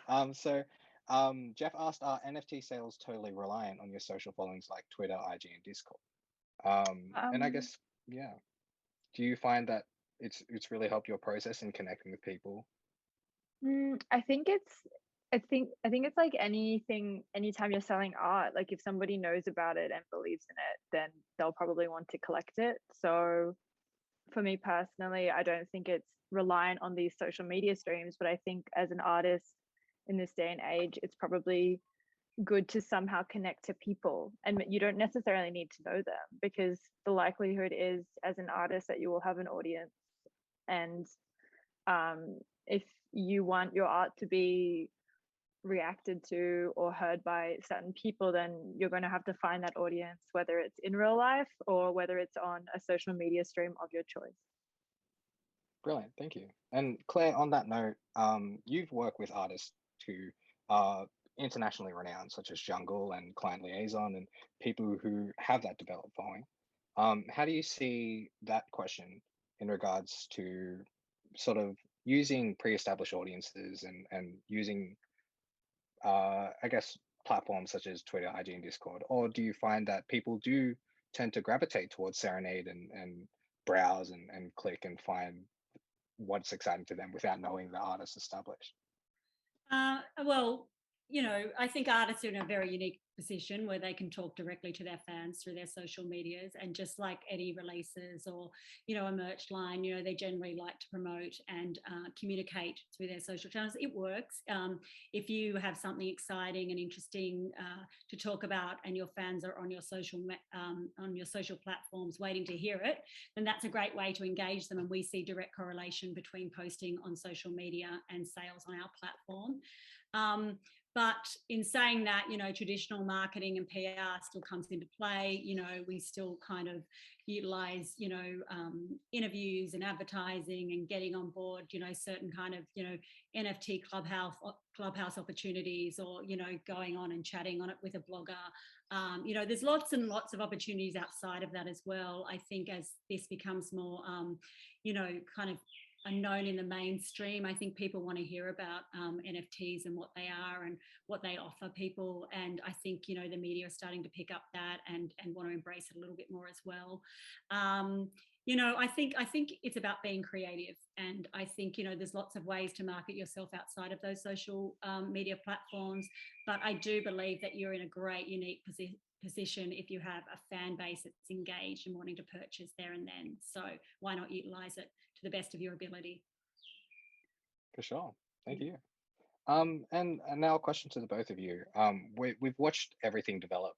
Jeff asked, are NFT sales totally reliant on your social followings like Twitter, IG, and Discord? And I guess, yeah, do you find that it's really helped your process in connecting with people? I think it's like anything. Anytime you're selling art, like if somebody knows about it and believes in it, then they'll probably want to collect it. So for me personally, I don't think it's reliant on these social media streams, but I think as an artist in this day and age, it's probably good to somehow connect to people, and you don't necessarily need to know them, because the likelihood is, as an artist, that you will have an audience. And if you want your art to be reacted to or heard by certain people, then you're going to have to find that audience, whether it's in real life or whether it's on a social media stream of your choice. Brilliant, thank you. And Claire, on that note, you've worked with artists who are internationally renowned, such as Jungle and Client Liaison, and people who have that developed following. How do you see that question in regards to sort of using pre-established audiences and using, I guess, platforms such as Twitter, IG, and Discord? Or do you find that people do tend to gravitate towards Serenade and browse and click and find what's exciting to them without knowing the artist established? Well, I think artists are in a very unique position where they can talk directly to their fans through their social medias, and just like any releases or a merch line, they generally like to promote and communicate through their social channels. It works. If you have something exciting and interesting to talk about, and your fans are on your social platforms waiting to hear it, then that's a great way to engage them. And we see direct correlation between posting on social media and sales on our platform. But in saying that, traditional marketing and PR still comes into play. We still kind of utilize, interviews and advertising and getting on board, certain kind of, NFT clubhouse opportunities, or, going on and chatting on it with a blogger. There's lots and lots of opportunities outside of that as well. I think as this becomes more, kind of unknown in the mainstream, I think people want to hear about NFTs and what they are and what they offer people. And I think, the media are starting to pick up that and want to embrace it a little bit more as well. I think it's about being creative, and I think, there's lots of ways to market yourself outside of those social media platforms. But I do believe that you're in a great, unique position if you have a fan base that's engaged and wanting to purchase there and then. So why not utilize it to the best of your ability? For sure. Thank you. And now a question to the both of you. We've watched everything develop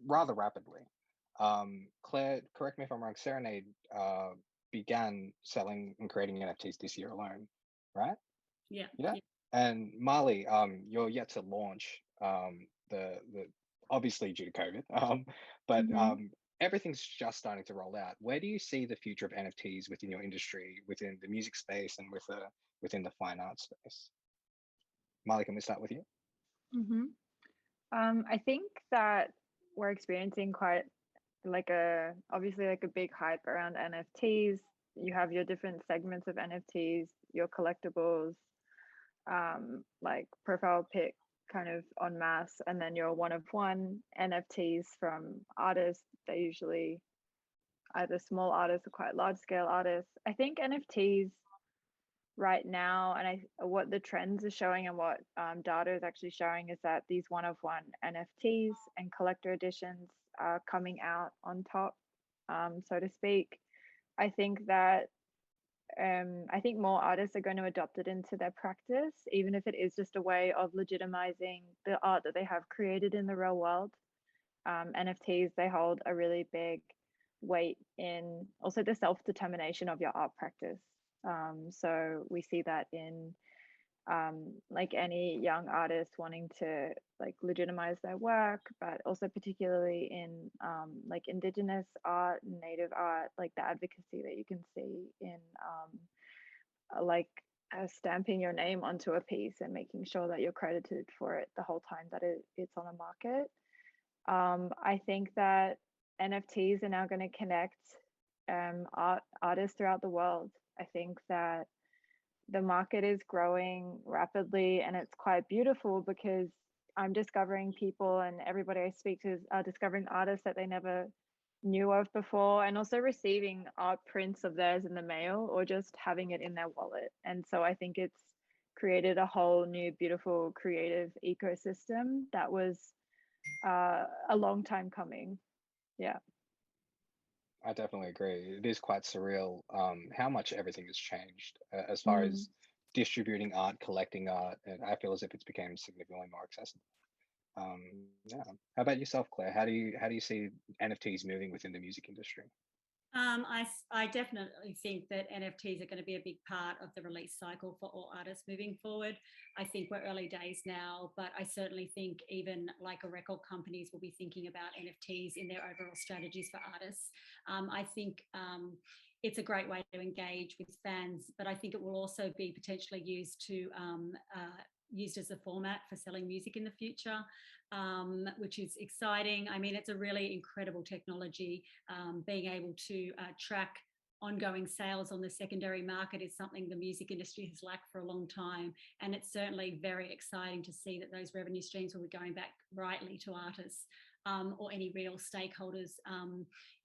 rather rapidly. Claire, correct me if I'm wrong, Serenade began selling and creating NFTs this year alone, right? Yeah. And Marley, you're yet to launch the obviously due to COVID, but everything's just starting to roll out. Where do you see the future of NFTs within your industry, within the music space, and within the fine art space? Marley, can we start with you? I think that we're experiencing quite obviously like a big hype around NFTs. You have your different segments of NFTs, your collectibles, like profile pic kind of en masse, and then your one of one NFTs from artists. They usually either small artists or quite large scale artists. I think NFTs right now, and what the trends are showing and what data is actually showing is that these one of one NFTs and collector editions are coming out on top, so to speak. I think that I think more artists are going to adopt it into their practice, even if it is just a way of legitimizing the art that they have created in the real world. NFTs, they hold a really big weight in also the self-determination of your art practice. So we see that in like any young artist wanting to like legitimize their work, but also particularly in like Indigenous art, Native art, like the advocacy that you can see in like stamping your name onto a piece and making sure that you're credited for it the whole time that it's on the market. I think that NFTs are now going to connect artists throughout the world. I think that the market is growing rapidly, and it's quite beautiful because I'm discovering people, and everybody I speak to are discovering artists that they never knew of before, and also receiving art prints of theirs in the mail or just having it in their wallet. And so I think it's created a whole new beautiful creative ecosystem that was a long time coming. Yeah. I definitely agree. It is quite surreal how much everything has changed as far as distributing art, collecting art, and I feel as if it's become significantly more accessible. Yeah. How about yourself, Claire? How do you see NFTs moving within the music industry? I definitely think that NFTs are going to be a big part of the release cycle for all artists moving forward. I think we're early days now, but I certainly think even like a record companies will be thinking about NFTs in their overall strategies for artists. I think it's a great way to engage with fans, but I think it will also be potentially used as a format for selling music in the future, which is exciting. I mean, it's a really incredible technology. Being able to track ongoing sales on the secondary market is something the music industry has lacked for a long time. And it's certainly very exciting to see that those revenue streams will be going back rightly to artists or any real stakeholders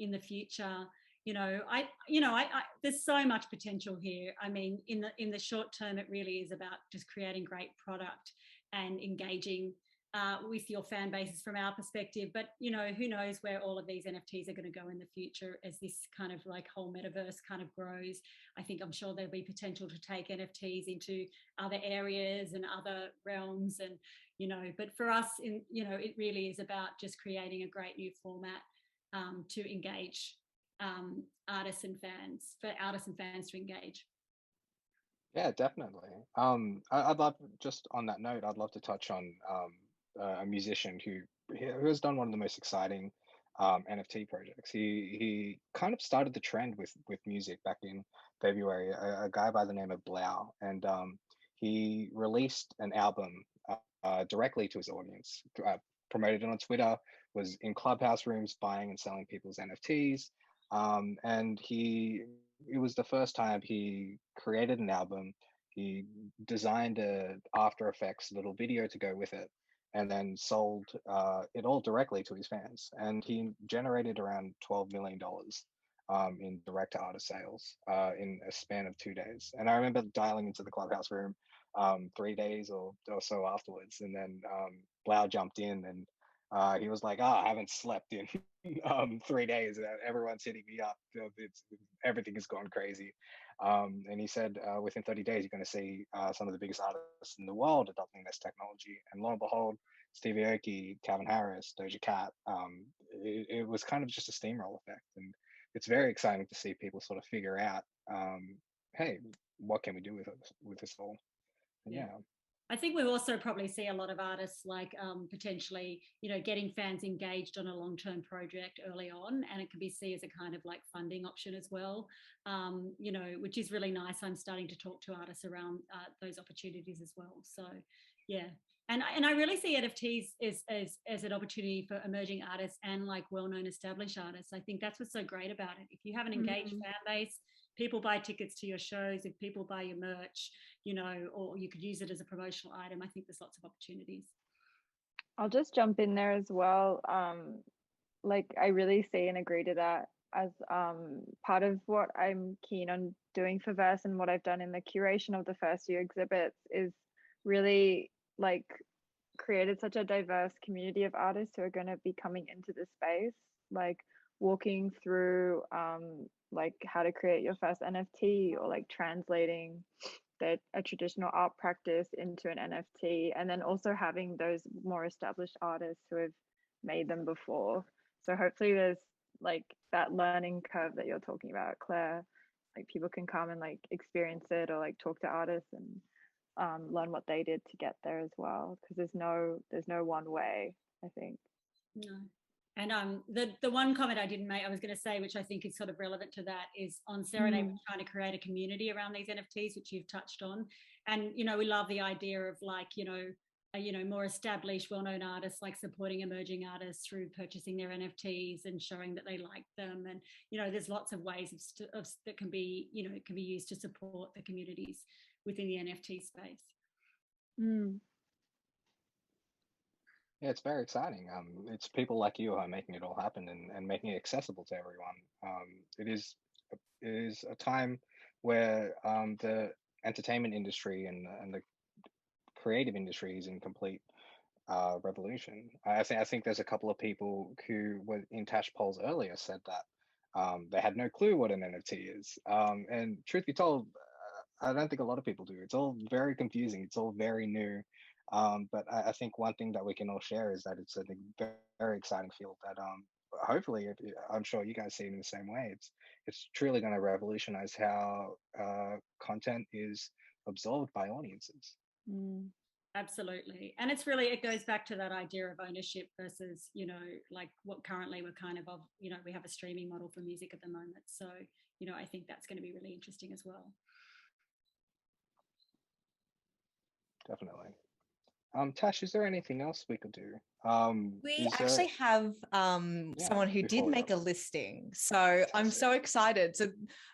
in the future. There's so much potential here. I mean, in the short term, it really is about just creating great product and engaging with your fan bases from our perspective. But, who knows where all of these NFTs are going to go in the future as this kind of like whole metaverse kind of grows. I'm sure there'll be potential to take NFTs into other areas and other realms. And, but for us, it really is about just creating a great new format to engage artists and fans, for artists and fans to engage. Yeah, definitely. I'd love, just on that note, I'd love to touch on a musician who has done one of the most exciting NFT projects. He kind of started the trend with music back in February. A guy by the name of Blau, and he released an album directly to his audience. Promoted it on Twitter, was in clubhouse rooms buying and selling people's NFTs. And it was the first time he created an album. He designed a After Effects little video to go with it, and then sold it all directly to his fans. And he generated around $12 million in direct to artist sales in a span of 2 days. And I remember dialing into the clubhouse room 3 days or so afterwards, and then Blau jumped in, and he was like, I haven't slept in 3 days. Everyone's hitting me up. Everything has gone crazy. And he said within 30 days, you're going to see some of the biggest artists in the world adopting this technology. And lo and behold, Stevie Aoki, Calvin Harris, Doja Cat, it was kind of just a steamroll effect. And it's very exciting to see people sort of figure out, hey, what can we do with this all? And yeah. I think we also probably see a lot of artists like potentially, getting fans engaged on a long-term project early on, and it can be seen as a kind of like funding option as well, which is really nice. I'm starting to talk to artists around those opportunities as well. So, yeah. And I really see NFTs as an opportunity for emerging artists and like well-known established artists. I think that's what's so great about it. If you have an engaged fan base, people buy tickets to your shows, if people buy your merch, or you could use it as a promotional item, I think there's lots of opportunities. I'll just jump in there as well. I really see and agree to that as part of what I'm keen on doing for VERSE and what I've done in the curation of the first year exhibits is really like created such a diverse community of artists who are going to be coming into the space, like walking through like how to create your first NFT, or like translating a traditional art practice into an NFT, and then also having those more established artists who have made them before. So hopefully there's like that learning curve that you're talking about, Claire, like people can come and like experience it, or like talk to artists and learn what they did to get there as well, because there's no one way, I think. No. And the one comment I didn't make, I was going to say, which I think is sort of relevant to that, is on Serenade, we're trying to create a community around these NFTs, which you've touched on. And, we love the idea of like, more established, well-known artists, like supporting emerging artists through purchasing their NFTs and showing that they like them. And, there's lots of ways that can be, can be used to support the communities within the NFT space. Yeah, it's very exciting. It's people like you who are making it all happen and making it accessible to everyone. It is a time where the entertainment industry and the creative industry is in complete revolution. I think there's a couple of people who were in Tash polls earlier said that they had no clue what an NFT is. And truth be told, I don't think a lot of people do. It's all very confusing. It's all very new. But I think one thing that we can all share is that it's a very exciting field that hopefully, I'm sure you guys see it in the same way. It's truly going to revolutionize how content is absorbed by audiences. Absolutely. And it goes back to that idea of ownership versus, like what currently we're kind of, we have a streaming model for music at the moment. So, I think that's going to be really interesting as well. Definitely. Tash, is there anything else we could do? We actually have someone who did make a listing. So fantastic. I'm so excited. So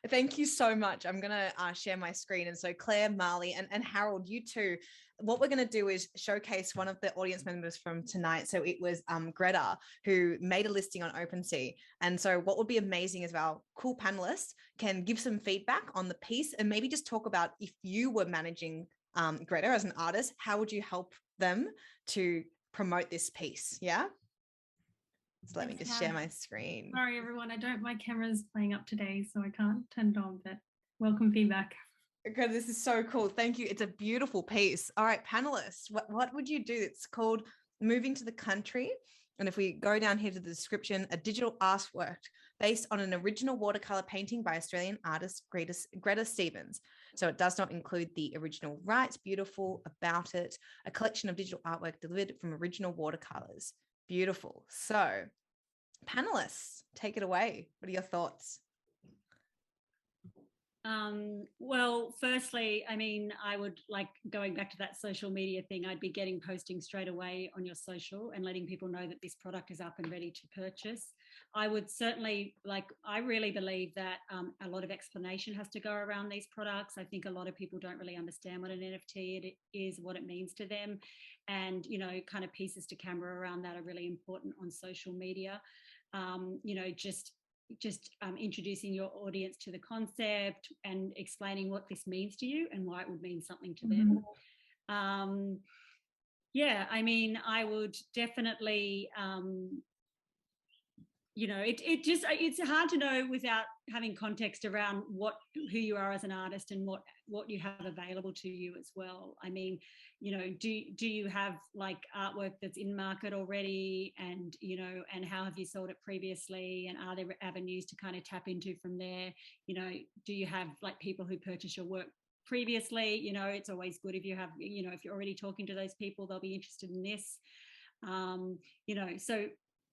thank you so much. I'm going to share my screen. And so Claire, Marley, and Harold, you two, what we're going to do is showcase one of the audience members from tonight. So it was Greta, who made a listing on OpenSea. And so what would be amazing is our cool panelists can give some feedback on the piece and maybe just talk about if you were managing Greta as an artist, how would you help them to promote this piece? Yeah. So let me just share my screen. Sorry, everyone. My camera's playing up today, so I can't turn it on, but welcome feedback. Okay, this is so cool. Thank you. It's a beautiful piece. All right, panelists, what would you do? It's called Moving to the Country. And if we go down here to the description, a digital artwork based on an original watercolor painting by Australian artist Greta Stevens. So it does not include the original rights. Beautiful about it. A collection of digital artwork delivered from original watercolors. Beautiful. So panelists, take it away. What are your thoughts? Well, firstly, I mean, I would like going back to that social media thing, I'd be posting straight away on your social and letting people know that this product is up and ready to purchase. I would certainly I really believe that a lot of explanation has to go around these products. I think a lot of people don't really understand what an NFT is, what it means to them. And, kind of pieces to camera around that are really important on social media. Just introducing your audience to the concept and explaining what this means to you and why it would mean something to them. Yeah, I mean, I would definitely, it's hard to know without having context around who you are as an artist and what you have available to you as well. I mean, do you have like artwork that's in market already, and and how have you sold it previously, and are there avenues to kind of tap into from there? Do you have like people who purchase your work previously. You know, it's always good if you have, you know, if you're already talking to those people, they'll be interested in this. You know, so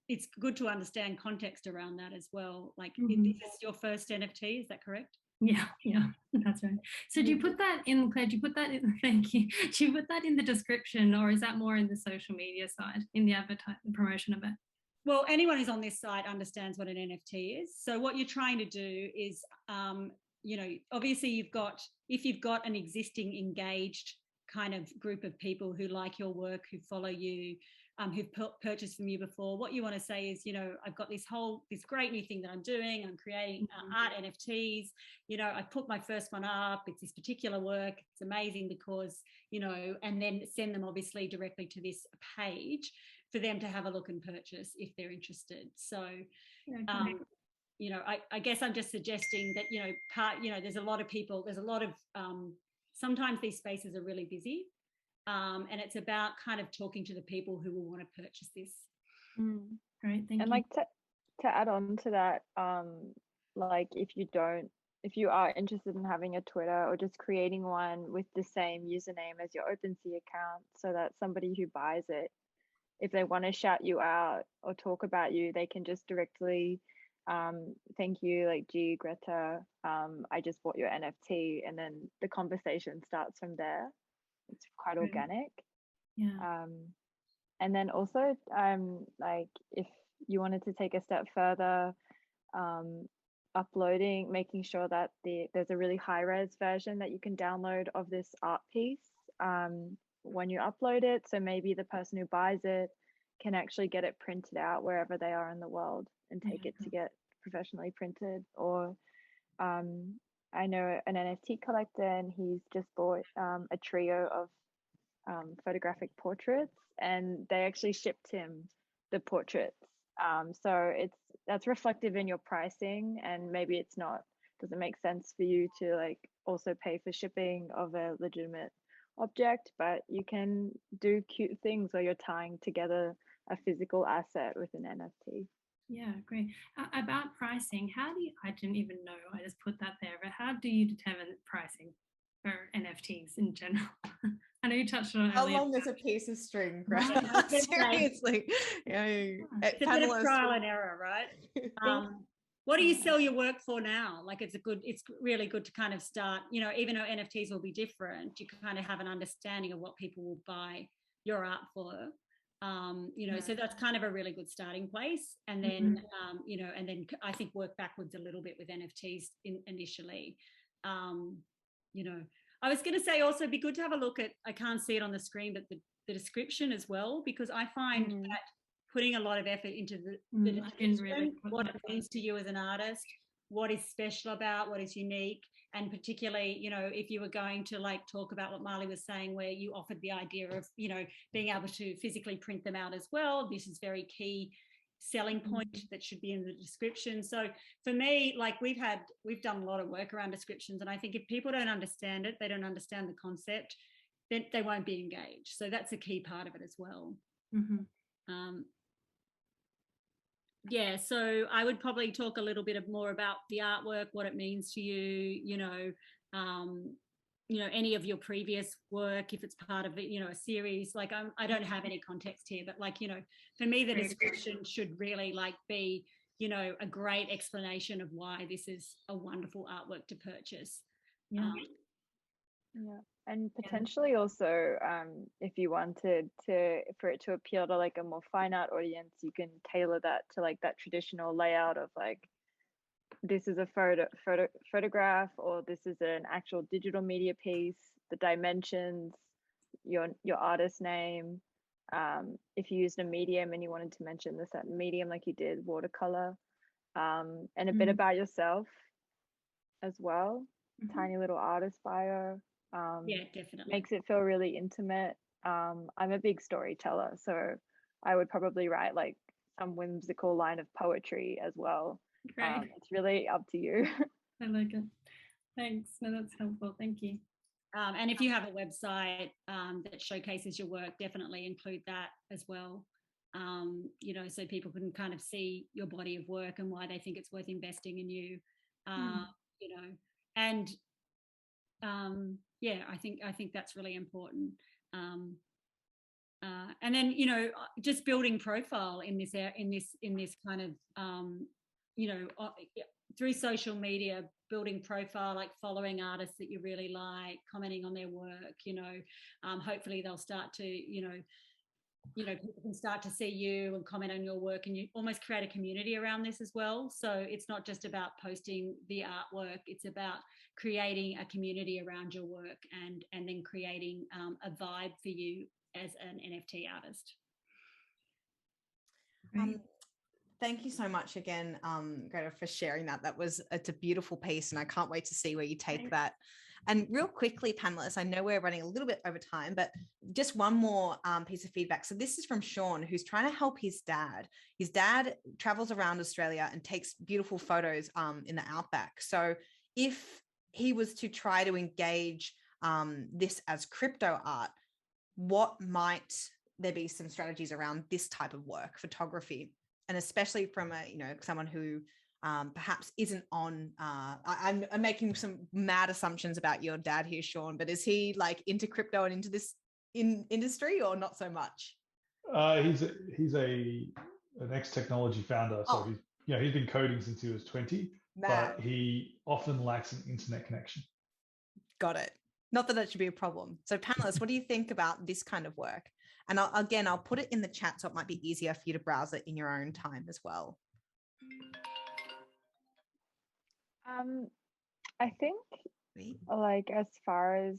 it's good to understand context around that as well. Like, is this your first NFT? Is that correct? Yeah, that's right. So do you put that in, Claire, do you put that in, thank you, do you put that in the description, or is that more in the social media side, in the advertising promotion of it? Well, anyone who's on this site understands what an NFT is. So what you're trying to do is, you know, obviously if you've got an existing engaged kind of group of people who like your work, who follow you, who've purchased from you before, what you want to say is, you know, I've got this great new thing that I'm doing. I'm creating art NFTs. You know, I put my first one up. It's this particular work. It's amazing because, you know, and then send them obviously directly to this page for them to have a look and purchase if they're interested. So, you know, I guess I'm just suggesting that, you know, there's a lot of sometimes these spaces are really busy. And it's about kind of talking to the people who will want to purchase this. Great, thank you. And like to add on to that, like if you are interested in having a Twitter or just creating one with the same username as your OpenSea account, so that somebody who buys it, if they want to shout you out or talk about you, they can just directly thank you, like, gee, Greta, I just bought your NFT, and then the conversation starts from there. It's quite organic. And then also like if you wanted to take a step further, uploading, making sure that there's a really high res version that you can download of this art piece when you upload it, so maybe the person who buys it can actually get it printed out wherever they are in the world and take it to get professionally printed. Or I know an NFT collector, and he's just bought a trio of photographic portraits, and they actually shipped him the portraits. So that's reflective in your pricing, and maybe doesn't make sense for you to like also pay for shipping of a legitimate object, but you can do cute things where you're tying together a physical asset with an NFT. Yeah, great. About pricing, I didn't even know, I just put that there, but how do you determine pricing for NFTs in general? I know you touched on it earlier. How long is a piece of string, Greta? Seriously. It's a bit of trial and error, right? What do you sell your work for now? Like, it's really good to kind of start, you know, even though NFTs will be different, you can kind of have an understanding of what people will buy your art for. You know, so that's kind of a really good starting place. And then, you know, and then I think work backwards a little bit with NFTs initially. You know, I was going to say also, it'd be good to have a look at, I can't see it on the screen, but the description as well, because I find that putting a lot of effort into the description, what it means to you as an artist, what is special about, what is unique, and particularly, you know, if you were going to like talk about what Marley was saying, where you offered the idea of, you know, being able to physically print them out as well, this is very key selling point that should be in the description. So for me, like we've done a lot of work around descriptions, and I think if people don't understand it, they don't understand the concept, then they won't be engaged. So that's a key part of it as well. Yeah, so I would probably talk a little bit more about the artwork, what it means to you, you know, any of your previous work, if it's part of it, you know, a series. Like I don't have any context here, but like, you know, for me, the description should really like be, you know, a great explanation of why this is a wonderful artwork to purchase. And potentially also, if you wanted for it to appeal to like a more fine art audience, you can tailor that to like that traditional layout of like, this is a photograph, or this is an actual digital media piece, the dimensions, your artist name. If you used a medium and you wanted to mention the certain medium, like you did watercolor, and a bit about yourself as well, tiny little artist bio. Yeah, definitely. Makes it feel really intimate. I'm a big storyteller, so I would probably write like some whimsical line of poetry as well. It's really up to you. I like it. Thanks. No, that's helpful. Thank you. And if you have a website that showcases your work, definitely include that as well. You know, so people can kind of see your body of work and why they think it's worth investing in you. You know, and yeah, I think that's really important. And then, you know, just building profile in this kind of, you know, through social media, building profile, like following artists that you really like, commenting on their work, you know, hopefully they'll start to, you know, people can start to see you and comment on your work, and you almost create a community around this as well. So it's not just about posting the artwork, it's about creating a community around your work and then creating a vibe for you as an NFT artist. Thank you so much again, Greta, for sharing that. It's a beautiful piece, and I can't wait to see where you take that. And real quickly, panelists, I know we're running a little bit over time, but just one more piece of feedback. So this is from Sean, who's trying to help his dad. His dad travels around Australia and takes beautiful photos in the outback. So if he was to try to engage this as crypto art, what might there be some strategies around this type of work, photography, and especially from someone who perhaps isn't on, I'm making some mad assumptions about your dad here, Sean, but is he like into crypto and into this industry, or not so much? He's an ex-technology founder, so he's been coding since he was 20, but he often lacks an internet connection. Got it. Not that should be a problem. So panelists, what do you think about this kind of work? And I'll put it in the chat so it might be easier for you to browse it in your own time as well. I think like as far as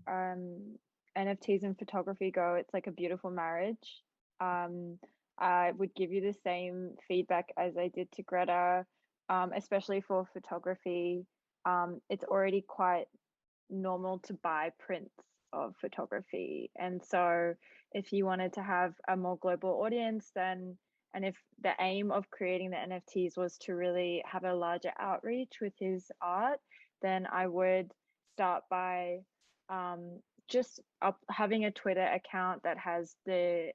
NFTs and photography go, it's like a beautiful marriage. I would give you the same feedback as I did to Greta, especially for photography. It's already quite normal to buy prints of photography, and so if you wanted to have a more global audience, then, and if the aim of creating the NFTs was to really have a larger outreach with his art, then I would start by just having a Twitter account that has the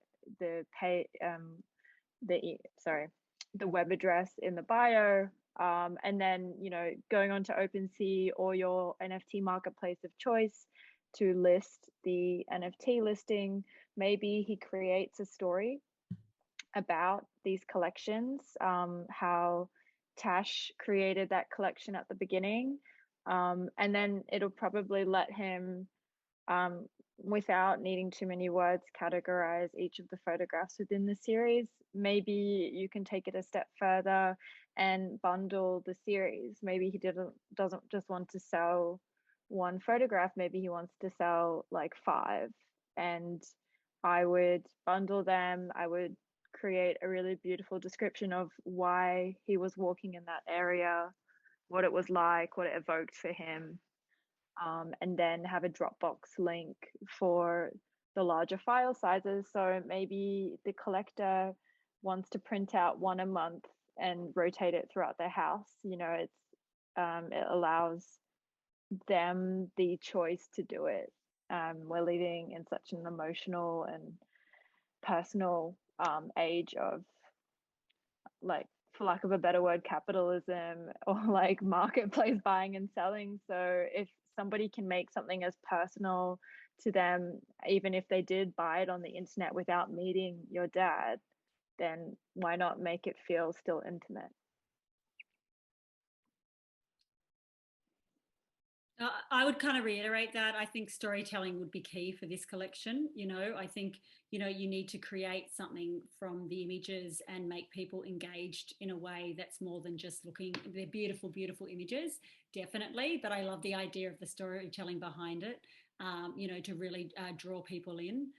web address in the bio, and then, you know, going on to OpenSea or your NFT marketplace of choice to list the NFT listing. Maybe he creates a story about these collections, how Tash created that collection at the beginning, and then it'll probably let him, without needing too many words, categorize each of the photographs within the series. Maybe you can take it a step further and bundle the series. Maybe he doesn't just want to sell one photograph, maybe he wants to sell like 5, and I would bundle them. I would create a really beautiful description of why he was walking in that area, what it was like, what it evoked for him, and then have a Dropbox link for the larger file sizes. So maybe the collector wants to print out one a month and rotate it throughout their house. You know, it allows them the choice to do it. We're living in such an emotional and personal age of, like, for lack of a better word, capitalism, or like marketplace buying and selling. So if somebody can make something as personal to them, even if they did buy it on the internet without meeting your dad, then why not make it feel still intimate? I would kind of reiterate that. I think storytelling would be key for this collection. You know, I think, you know, you need to create something from the images and make people engaged in a way that's more than just looking. They're beautiful, beautiful images, definitely. But I love the idea of the storytelling behind it, you know, to really draw people in.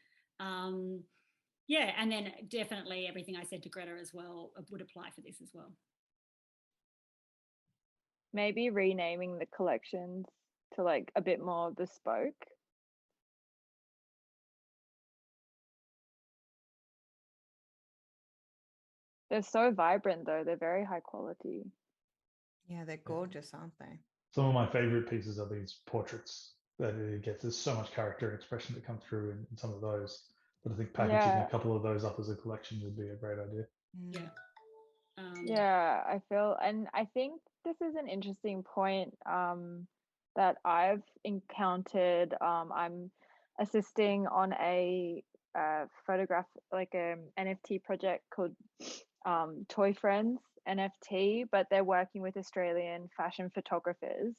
Yeah, and then definitely everything I said to Greta as well would apply for this as well. Maybe renaming the collections to like a bit more bespoke. They're so vibrant though, they're very high quality. Yeah, they're gorgeous, aren't they? Some of my favorite pieces are these portraits that it gets. There's so much character and expression that come through in some of those. But I think packaging a couple of those up as a collection would be a great idea. Yeah. Yeah, I feel, and I think this is an interesting point that I've encountered. I'm assisting on a photograph, like a NFT project called Toy Friends NFT, but they're working with Australian fashion photographers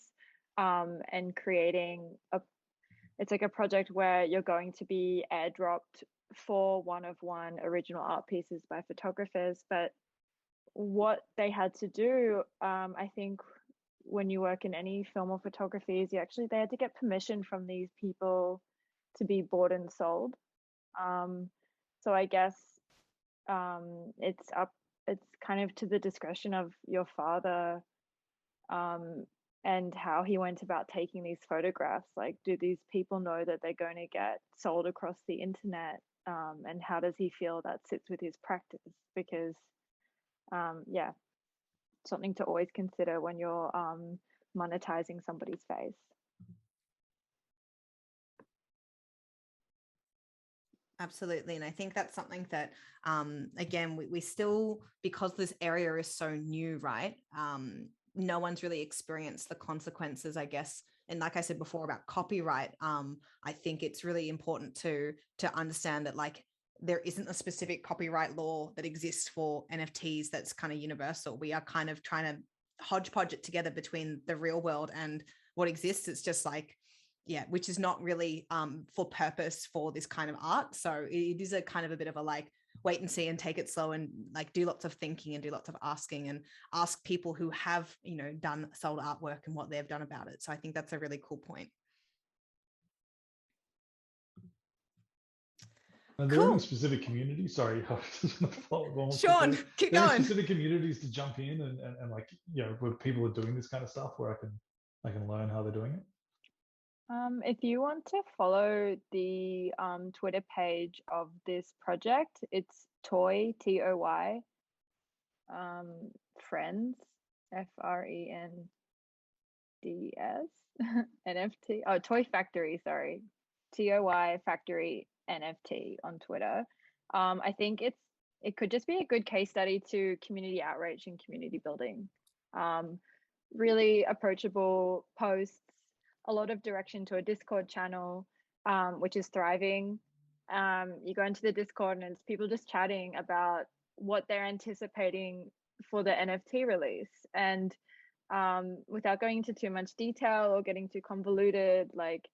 and creating it's like a project where you're going to be airdropped 4 one-of-one original art pieces by photographers. But what they had to do, I think when you work in any film or photography, is they had to get permission from these people to be bought and sold. So I guess it's kind of to the discretion of your father and how he went about taking these photographs. Like, do these people know that they're going to get sold across the internet? And how does he feel that sits with his practice? Because yeah, something to always consider when you're monetizing somebody's face. Absolutely. And I think that's something that, again, we still, because this area is so new, right? No one's really experienced the consequences, I guess. And like I said before about copyright, I think it's really important to understand that, like, there isn't a specific copyright law that exists for NFTs that's kind of universal. We are kind of trying to hodgepodge it together between the real world and what exists. It's just like, yeah, which is not really for purpose for this kind of art. So it is a kind of a bit of a like wait and see and take it slow and like do lots of thinking and do lots of asking and ask people who have, done sold artwork and what they've done about it. So I think that's a really cool point. Are there any specific communities? Sorry, I just want to follow on. Sean, keep going. Any specific communities to jump in and like, where people are doing this kind of stuff where I can learn how they're doing it? If you want to follow the Twitter page of this project, it's Toy, T-O-Y, Friends, F-R-E-N-D-S, NFT. Oh, Toy Factory, sorry. T-O-Y Factory NFT on Twitter. I think it could just be a good case study to community outreach and community building. Really approachable posts, a lot of direction to a Discord channel, which is thriving. You go into the Discord and it's people just chatting about what they're anticipating for the NFT release. And without going into too much detail or getting too convoluted, like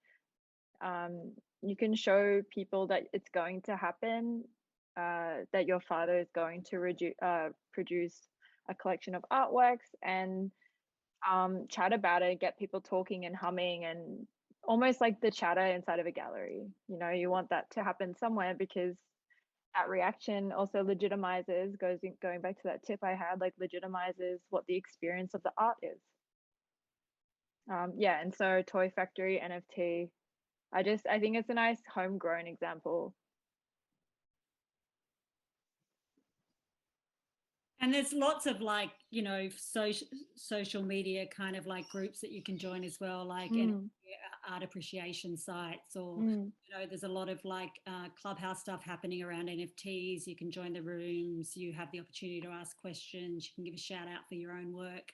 you can show people that it's going to happen, that your father is going to produce a collection of artworks and chat about it, get people talking and humming, and almost like the chatter inside of a gallery. You want that to happen somewhere, because that reaction also legitimizes, going back to that tip I had, like legitimizes what the experience of the art is. Yeah, and so Toy Factory NFT, I think it's a nice homegrown example. And there's lots of like, social media kind of like groups that you can join as well, like art appreciation sites, or, there's a lot of like clubhouse stuff happening around NFTs. You can join the rooms, you have the opportunity to ask questions, you can give a shout out for your own work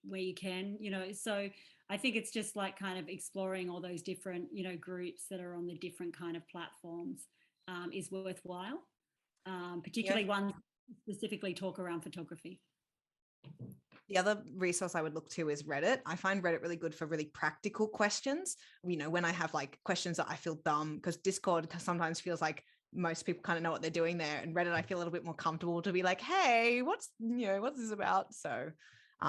where you can, so I think it's just like kind of exploring all those different, groups that are on the different kind of platforms is worthwhile, particularly ones specifically talk around photography. The other resource I would look to is Reddit. I find Reddit really good for really practical questions. When I have like questions that I feel dumb, because Discord sometimes feels like most people kind of know what they're doing there. And Reddit, I feel a little bit more comfortable to be like, hey, what's this about? So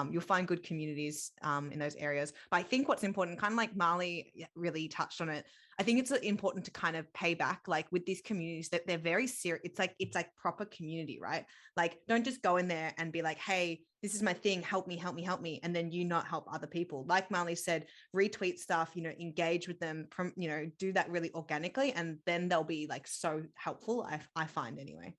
you'll find good communities in those areas. But I think what's important, kind of like Marley really touched on it, I think it's important to kind of pay back, like with these communities, that they're very serious. It's like proper community, right? Like, don't just go in there and be like, hey, this is my thing, help me, and then you not help other people. Like Marley said, retweet stuff, engage with them, do that really organically, and then they'll be like so helpful, I find anyway.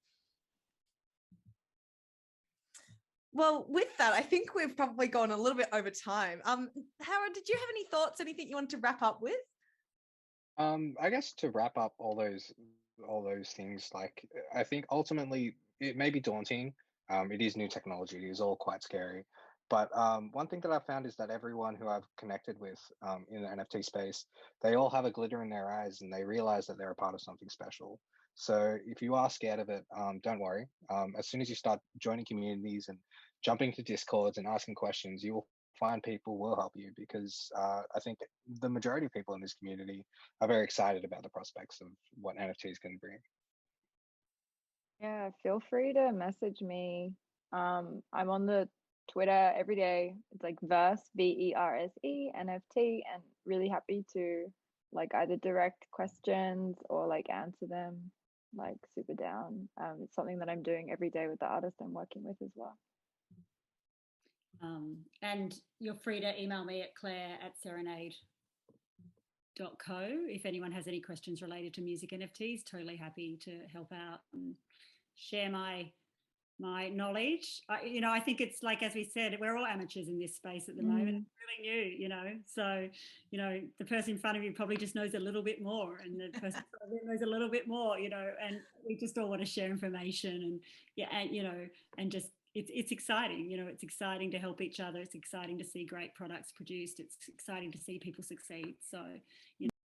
Well, with that, I think we've probably gone a little bit over time. Howard, did you have any thoughts, anything you want to wrap up with? I guess to wrap up all those things, like, I think ultimately it may be daunting. It is new technology. It is all quite scary, But one thing that I've found is that everyone who I've connected with in the NFT space, they all have a glitter in their eyes and they realize that they're a part of something special. So if you are scared of it, don't worry. As soon as you start joining communities and jumping to Discords and asking questions, you will find people will help you, because I think the majority of people in this community are very excited about the prospects of what NFTs can bring. Yeah, feel free to message me. I'm on the Twitter every day. It's like VERSE, VERSE, NFT, and really happy to like either direct questions or like answer them. Like super down. It's something that I'm doing every day with the artist I'm working with as well. And you're free to email me at claire@serenade.co if anyone has any questions related to music NFTs. Totally happy to help out and share my knowledge. I think it's like, as we said, we're all amateurs in this space at the moment. It's really new, so the person in front of you probably just knows a little bit more, and the person in front of you knows a little bit more, and we just all want to share information, and just it's exciting. It's exciting to help each other. It's exciting to see great products produced. It's exciting to see people succeed. So